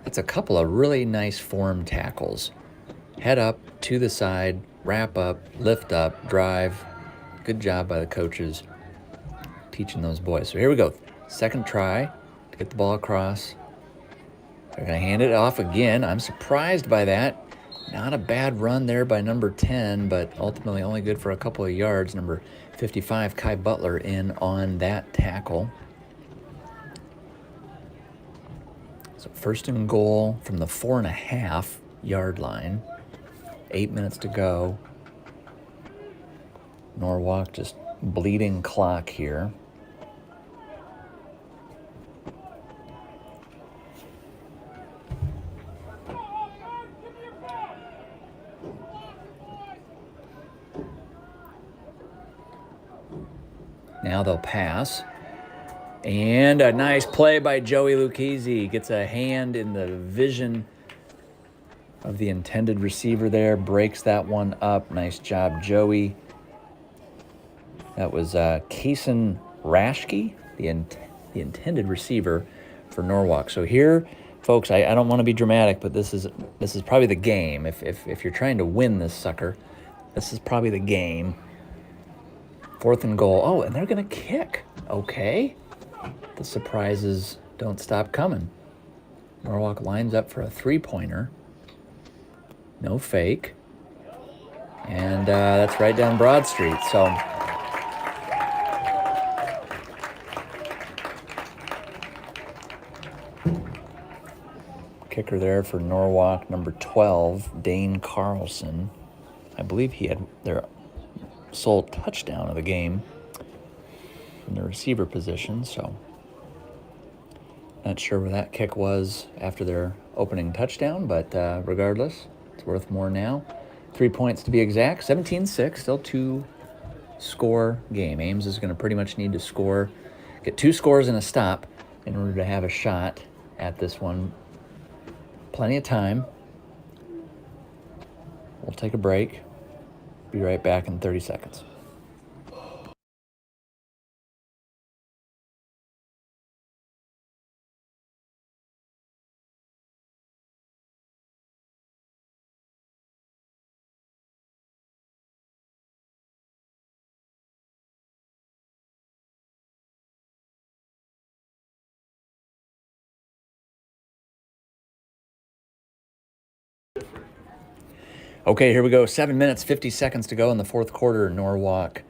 Speaker 2: It's a couple of really nice form tackles. Head up, to the side, wrap up, lift up, drive. Good job by the coaches teaching those boys. So here we go. Second try to get the ball across. They're going to hand it off again. I'm surprised by that. Not a bad run there by number 10, but ultimately only good for a couple of yards. Number 55, Kai Butler, in on that tackle. So first and goal from the 4.5-yard line. 8 minutes to go. Norwalk just bleeding clock here. Now they'll pass. And a nice play by Joey Lucchese. Gets a hand in the vision of the intended receiver there. Breaks that one up. Nice job, Joey. That was Kason Raschke, the intended receiver for Norwalk. So here, folks, I don't want to be dramatic, but this is probably the game. If you're trying to win this sucker, this is probably the game. 4th and goal. Oh, and they're going to kick. Okay. The surprises don't stop coming. Norwalk lines up for a 3-pointer. No fake. And that's right down Broad Street. So kicker there for Norwalk, number 12, Dane Carlson. I believe he had their sole touchdown of the game from the receiver position, so not sure where that kick was after their opening touchdown, but regardless, it's worth more now. 3 points to be exact, 17-6, still 2-score game. Ames is going to pretty much need to get 2 scores and a stop in order to have a shot at this one. Plenty of time. We'll take a break. Be right back in 30 seconds. Okay, here we go. 7 minutes, 50 seconds to go in the fourth quarter. Norwalk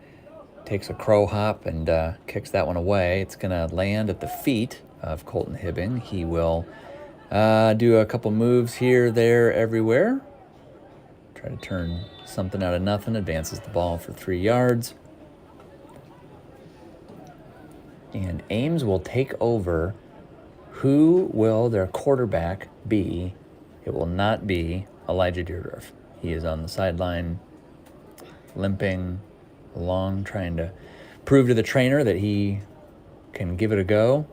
Speaker 2: takes a crow hop and kicks that one away. It's going to land at the feet of Colton Hibbing. He will do a couple moves here, there, everywhere. Try to turn something out of nothing. Advances the ball for 3 yards. And Ames will take over. Who will their quarterback be? It will not be Elijah Deerdorf. He is on the sideline, limping along, trying to prove to the trainer that he can give it a go.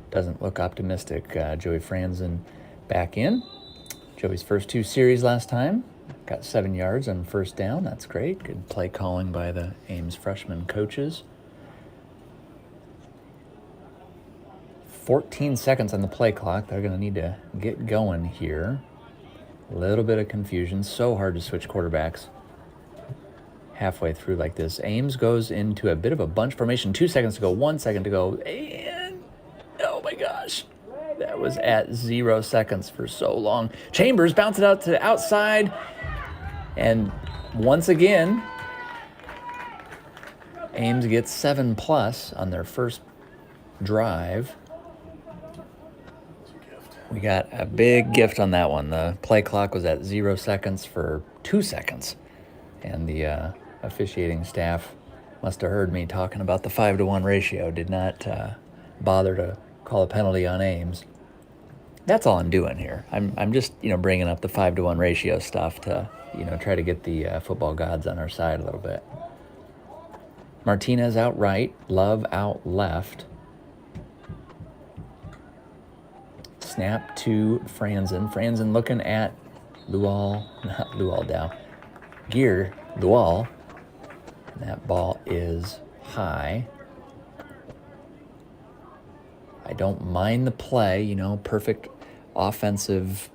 Speaker 2: Doesn't look optimistic. Joey Franzen back in. Joey's first 2 series last time. Got 7 yards on first down. That's great. Good play calling by the Ames freshman coaches. 14 seconds on the play clock. They're going to need to get going here. A little bit of confusion. So hard to switch quarterbacks halfway through like this. Ames goes into a bit of a bunch formation. 2 seconds to go. 1 second to go. And oh my gosh. That was at 0 seconds for so long. Chambers bounced it out to the outside. And once again, Ames gets 7+ on their first drive. We got a big gift on that one. The play clock was at 0 seconds for 2 seconds. And the officiating staff must have heard me talking about the 5-to-1 ratio. Did not bother to call a penalty on Ames. That's all I'm doing here. I'm just, bringing up the 5-to-1 ratio stuff to, try to get the football gods on our side a little bit. Martinez out right, Love out left. Snap to Franzen. Franzen looking at Gear Lual. And that ball is high. I don't mind the play, perfect offensive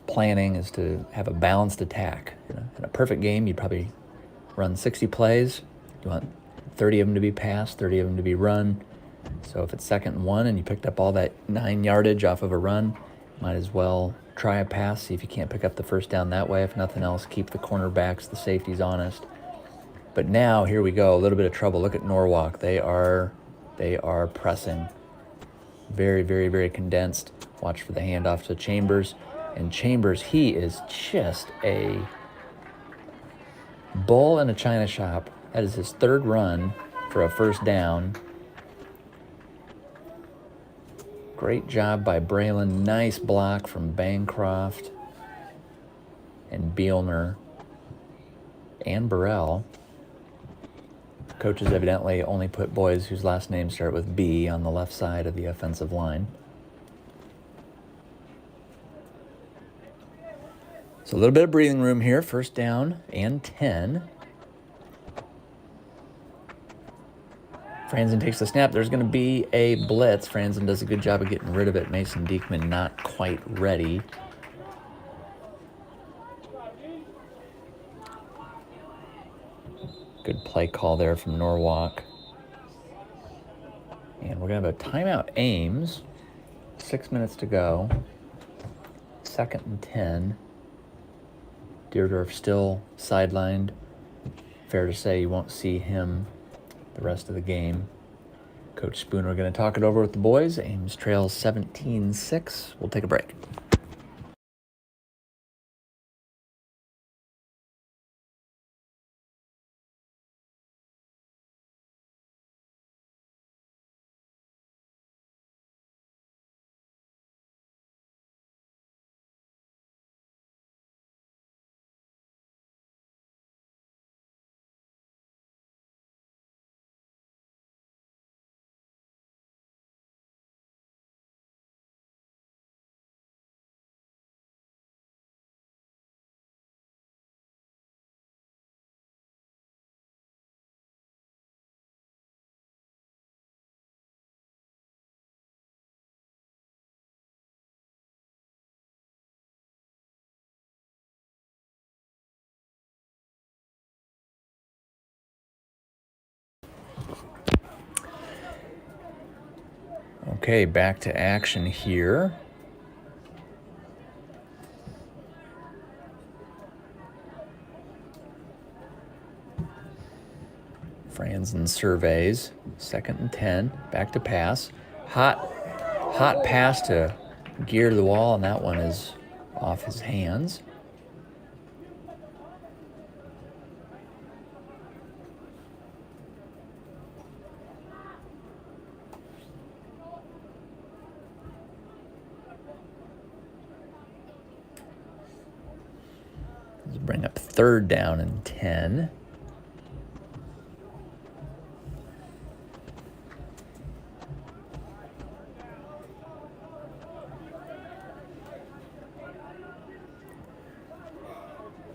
Speaker 2: planning is to have a balanced attack. In a perfect game, you'd probably run 60 plays. You want 30 of them to be passed, 30 of them to be run. So if it's 2nd and 1 and you picked up all that 9 yardage off of a run, might as well try a pass, see if you can't pick up the first down that way. If nothing else, keep the cornerbacks, the safeties honest. But now, here we go, a little bit of trouble. Look at Norwalk. They are pressing. Very, very, very condensed. Watch for the handoff to Chambers. And Chambers, he is just a bull in a china shop. That is his 3rd run for a first down. Great job by Braylon. Nice block from Bancroft and Bielner and Burrell. Coaches evidently only put boys whose last names start with B on the left side of the offensive line. So a little bit of breathing room here. First down and 10. Franzen takes the snap. There's going to be a blitz. Franzen does a good job of getting rid of it. Mason Diekman not quite ready. Good play call there from Norwalk. And we're going to have a timeout Ames. 6 minutes to go. 2nd and 10. Deerdorf still sidelined. Fair to say you won't see him the rest of the game. Coach Spooner going to talk it over with the boys. Ames trails 17-6. We'll take a break. Okay, back to action here. Franzen surveys. 2nd and 10. Back to pass. Hot pass to Gear to the wall, and that one is off his hands. Let's bring up 3rd down and 10.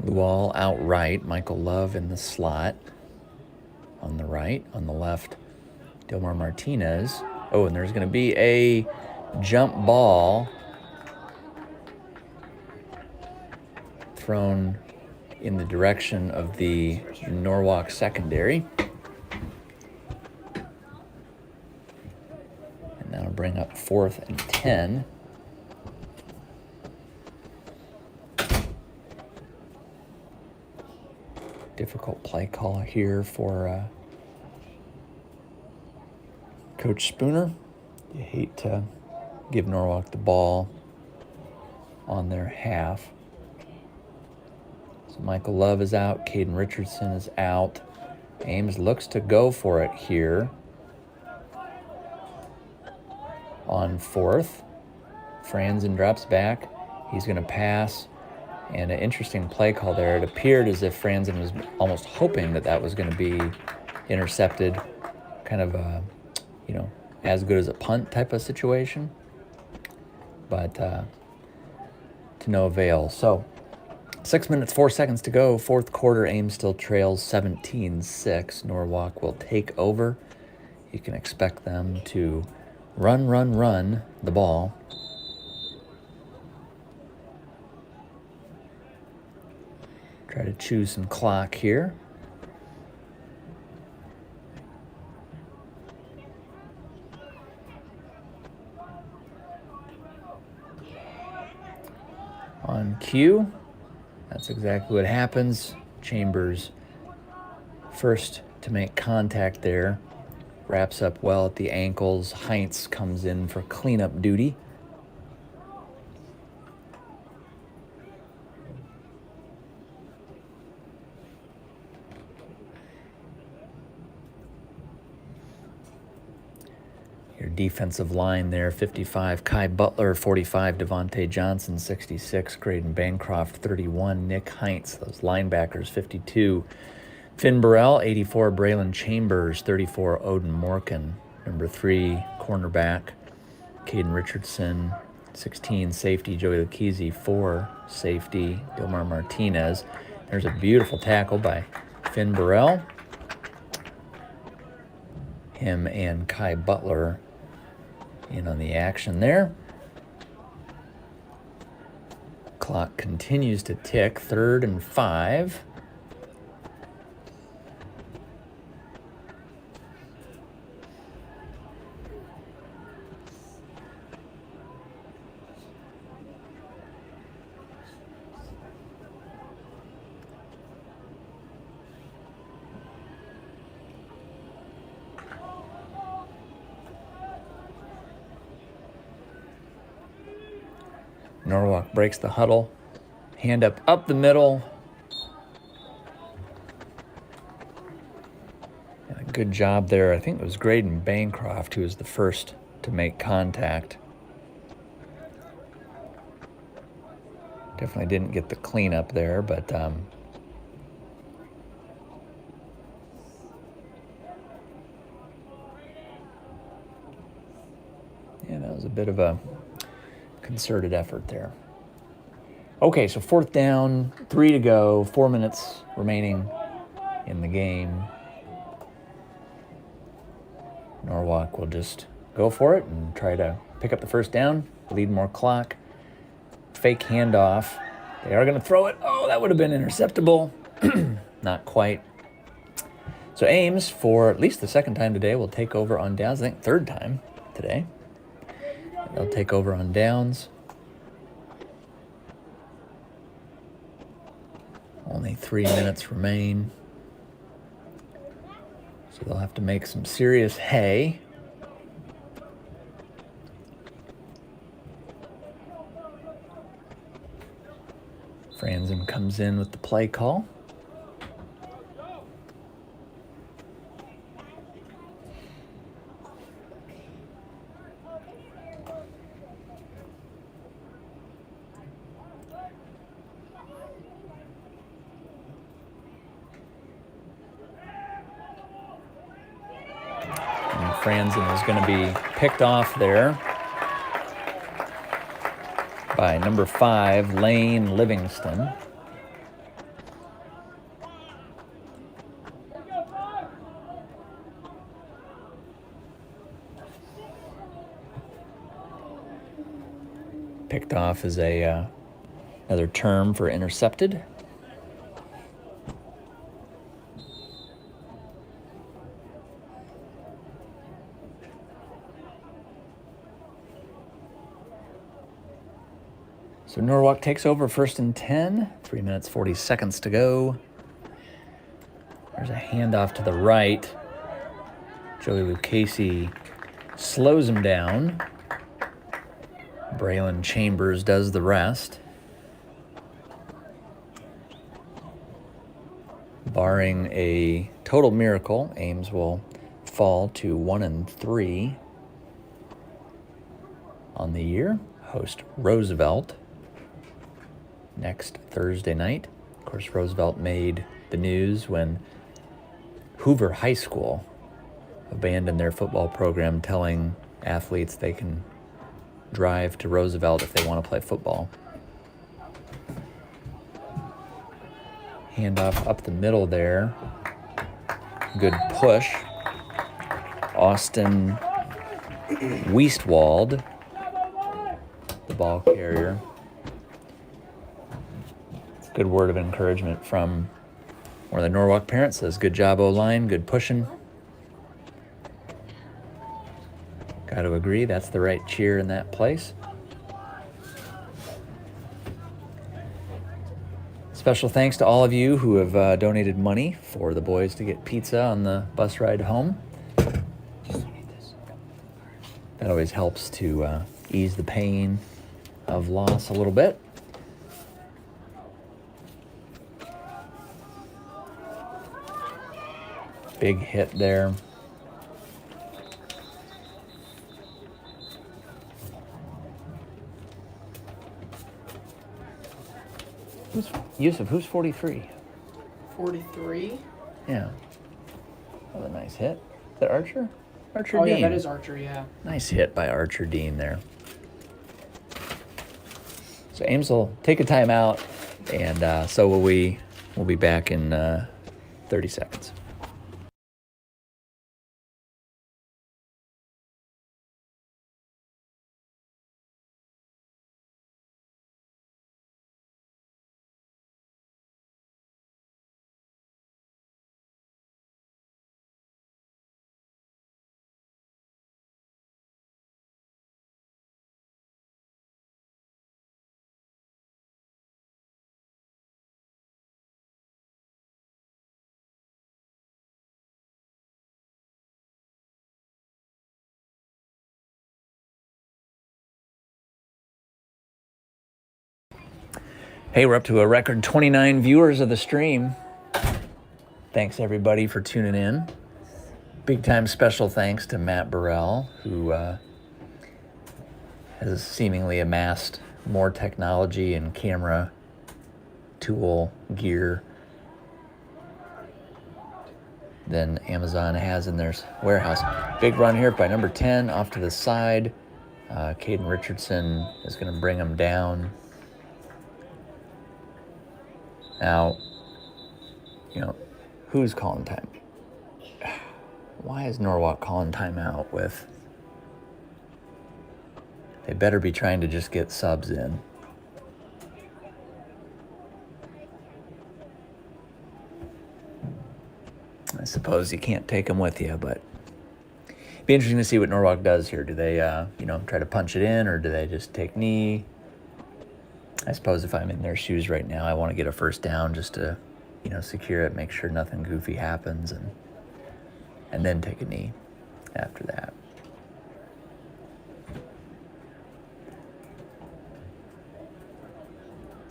Speaker 2: Lual outright. Michael Love in the slot. On the right. On the left, Dilmar Martinez. Oh, and there's going to be a jump ball thrown in the direction of the Norwalk secondary. And that'll bring up 4th and 10. Difficult play call here for Coach Spooner. You hate to give Norwalk the ball on their half. So Michael Love is out. Caden Richardson is out. Ames looks to go for it here on 4th. Franzen drops back. He's going to pass. And an interesting play call there. It appeared as if Franzen was almost hoping that was going to be intercepted, kind of as good as a punt type of situation, but to no avail. So 6 minutes, 4 seconds to go. Fourth quarter, Ames still trails 17-6. Norwalk will take over. You can expect them to run the ball. Try to chew some clock here. On cue, that's exactly what happens. Chambers first to make contact there. Wraps up well at the ankles. Heinz comes in for cleanup duty. Your defensive line there, 55, Kai Butler, 45, Devontae Johnson, 66, Graydon Bancroft, 31, Nick Heinz, those linebackers, 52, Finn Burrell, 84, Braylon Chambers, 34, Odin Morkin, number 3, cornerback, Caden Richardson, 16, safety, Joey Lucchese, 4, safety, Dilmar Martinez. There's a beautiful tackle by Finn Burrell. Him and Kai Butler in on the action there. Clock continues to tick, 3rd and 5. Norwalk breaks the huddle. Hand up the middle. And a good job there. I think it was Graydon Bancroft who was the first to make contact. Definitely didn't get the cleanup there, but yeah, that was a bit of a concerted effort there. Okay, so 4th down, 3 to go, 4 minutes remaining in the game. Norwalk will just go for it and try to pick up the first down, bleed more clock. Fake handoff. They are going to throw it. Oh, that would have been interceptable. Not quite. So Ames, for at least the second time today, will take over on downs. I think 3rd time today. They'll take over on downs. Only 3 minutes remain. So they'll have to make some serious hay. Franzen comes in with the play call. Franzen is going to be picked off there by number 5, Lane Livingston. Picked off is another term for intercepted. So Norwalk takes over 1st and 10. 3 minutes, 40 seconds to go. There's a handoff to the right. Joey Lucchese slows him down. Braylon Chambers does the rest. Barring a total miracle, Ames will fall to 1-3 on the year. Host Roosevelt next Thursday night. Of course, Roosevelt made the news when Hoover High School abandoned their football program, telling athletes they can drive to Roosevelt if they want to play football. Handoff up the middle there. Good push. Austin Weistwald, the ball carrier. Good word of encouragement from one of the Norwalk parents. Says, good job, O-line, good pushing. Got to agree, that's the right cheer in that place. Special thanks to all of you who have donated money for the boys to get pizza on the bus ride home. That always helps to ease the pain of loss a little bit. Big hit there. Yusuf, who's 43?
Speaker 3: 43?
Speaker 2: Yeah. That was a nice hit. Is that Archer? Archer
Speaker 3: Oh,
Speaker 2: Dean.
Speaker 3: yeah, that is Archer, yeah.
Speaker 2: Nice hit by Archer Dean there. So Ames will take a timeout, and so will we. We'll be back in 30 seconds. Hey, we're up to a record 29 viewers of the stream. Thanks, everybody, for tuning in. Big time special thanks to Matt Burrell, who has seemingly amassed more technology and camera tool gear than Amazon has in their warehouse. Big run here by number 10 off to the side. Caden Richardson is going to bring him down. Now, who's calling time? Why is Norwalk calling timeout with? They better be trying to just get subs in. I suppose you can't take them with you, but it'd be interesting to see what Norwalk does here. Do they, try to punch it in, or do they just take knee? I suppose if I'm in their shoes right now, I want to get a first down just to, secure it, make sure nothing goofy happens, and then take a knee after that.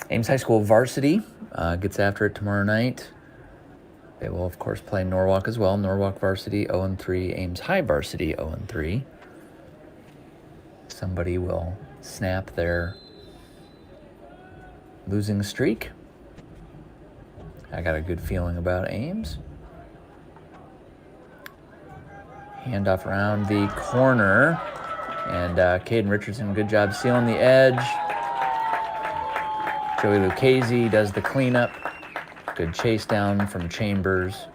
Speaker 2: Ames High School varsity gets after it tomorrow night. They will, of course, play Norwalk as well. Norwalk varsity 0-3, Ames High varsity 0-3. Somebody will snap their losing streak. I got a good feeling about Ames. Handoff around the corner. And Caden Richardson, good job sealing the edge. Joey Lucchese does the cleanup. Good chase down from Chambers.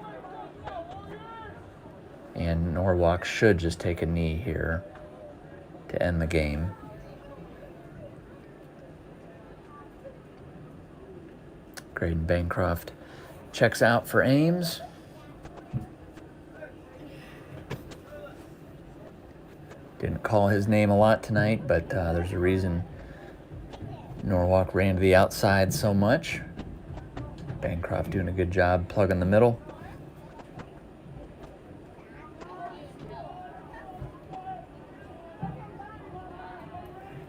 Speaker 2: And Norwalk should just take a knee here to end the game. Graydon Bancroft checks out for Ames. Didn't call his name a lot tonight, but there's a reason Norwalk ran to the outside so much. Bancroft doing a good job plugging the middle.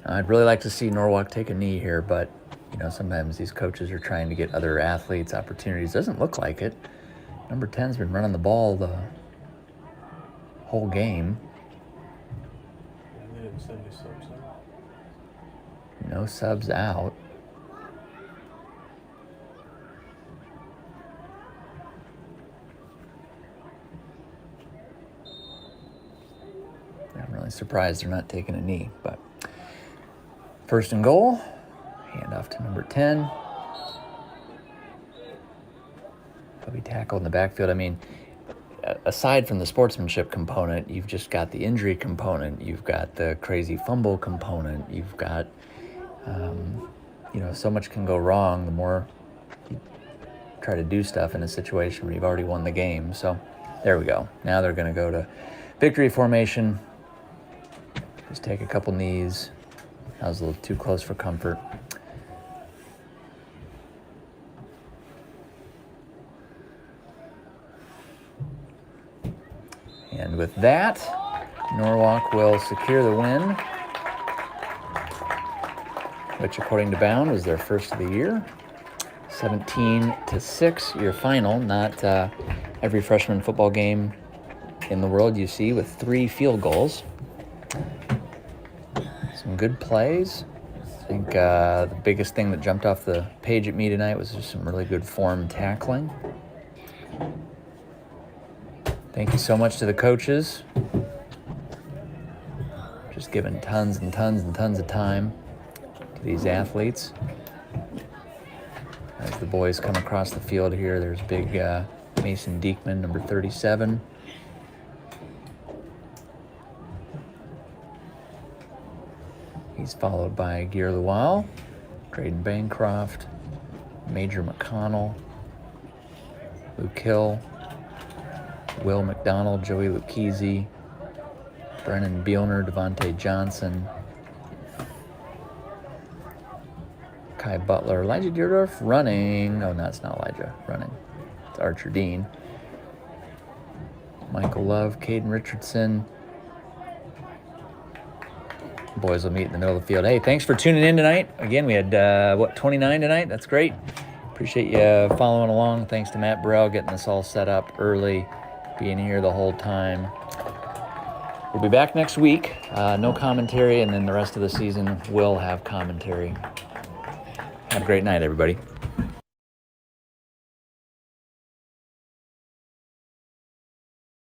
Speaker 2: I'd really like to see Norwalk take a knee here, but sometimes these coaches are trying to get other athletes opportunities. Doesn't look like it. Number 10's been running the ball the whole game.
Speaker 4: They didn't send any subs out.
Speaker 2: No subs out. Certainly surprised they're not taking a knee. But first and goal, hand off to number 10. He'll be tackled in the backfield. I mean, aside from the sportsmanship component, you've just got the injury component. You've got the crazy fumble component. You've got, so much can go wrong the more you try to do stuff in a situation where you've already won the game. So there we go. Now they're going to go to victory formation. Just take a couple knees. That was a little too close for comfort. And with that, Norwalk will secure the win, which according to Bound was their first of the year. 17-6, your final. Not every freshman football game in the world you see with 3 field goals. Some good plays. I think the biggest thing that jumped off the page at me tonight was just some really good form tackling. Thank you so much to the coaches. Just giving tons and tons and tons of time to these athletes. As the boys come across the field here, there's big Mason Diekman, number 37. He's followed by Gear Lewal, Drayden Bancroft, Major McConnell, Luke Hill, Will McDonald, Joey Lucchese, Brennan Bielner, Devontae Johnson, Kai Butler, Elijah Deerdorf running. No, it's not Elijah running. It's Archer Dean. Michael Love, Caden Richardson. Boys will meet in the middle of the field. Hey, thanks for tuning in tonight. Again, we had, 29 tonight? That's great. Appreciate you following along. Thanks to Matt Burrell getting this all set up early, being here the whole time. We'll be back next week. No commentary, and then the rest of the season will have commentary. Have a great night, everybody.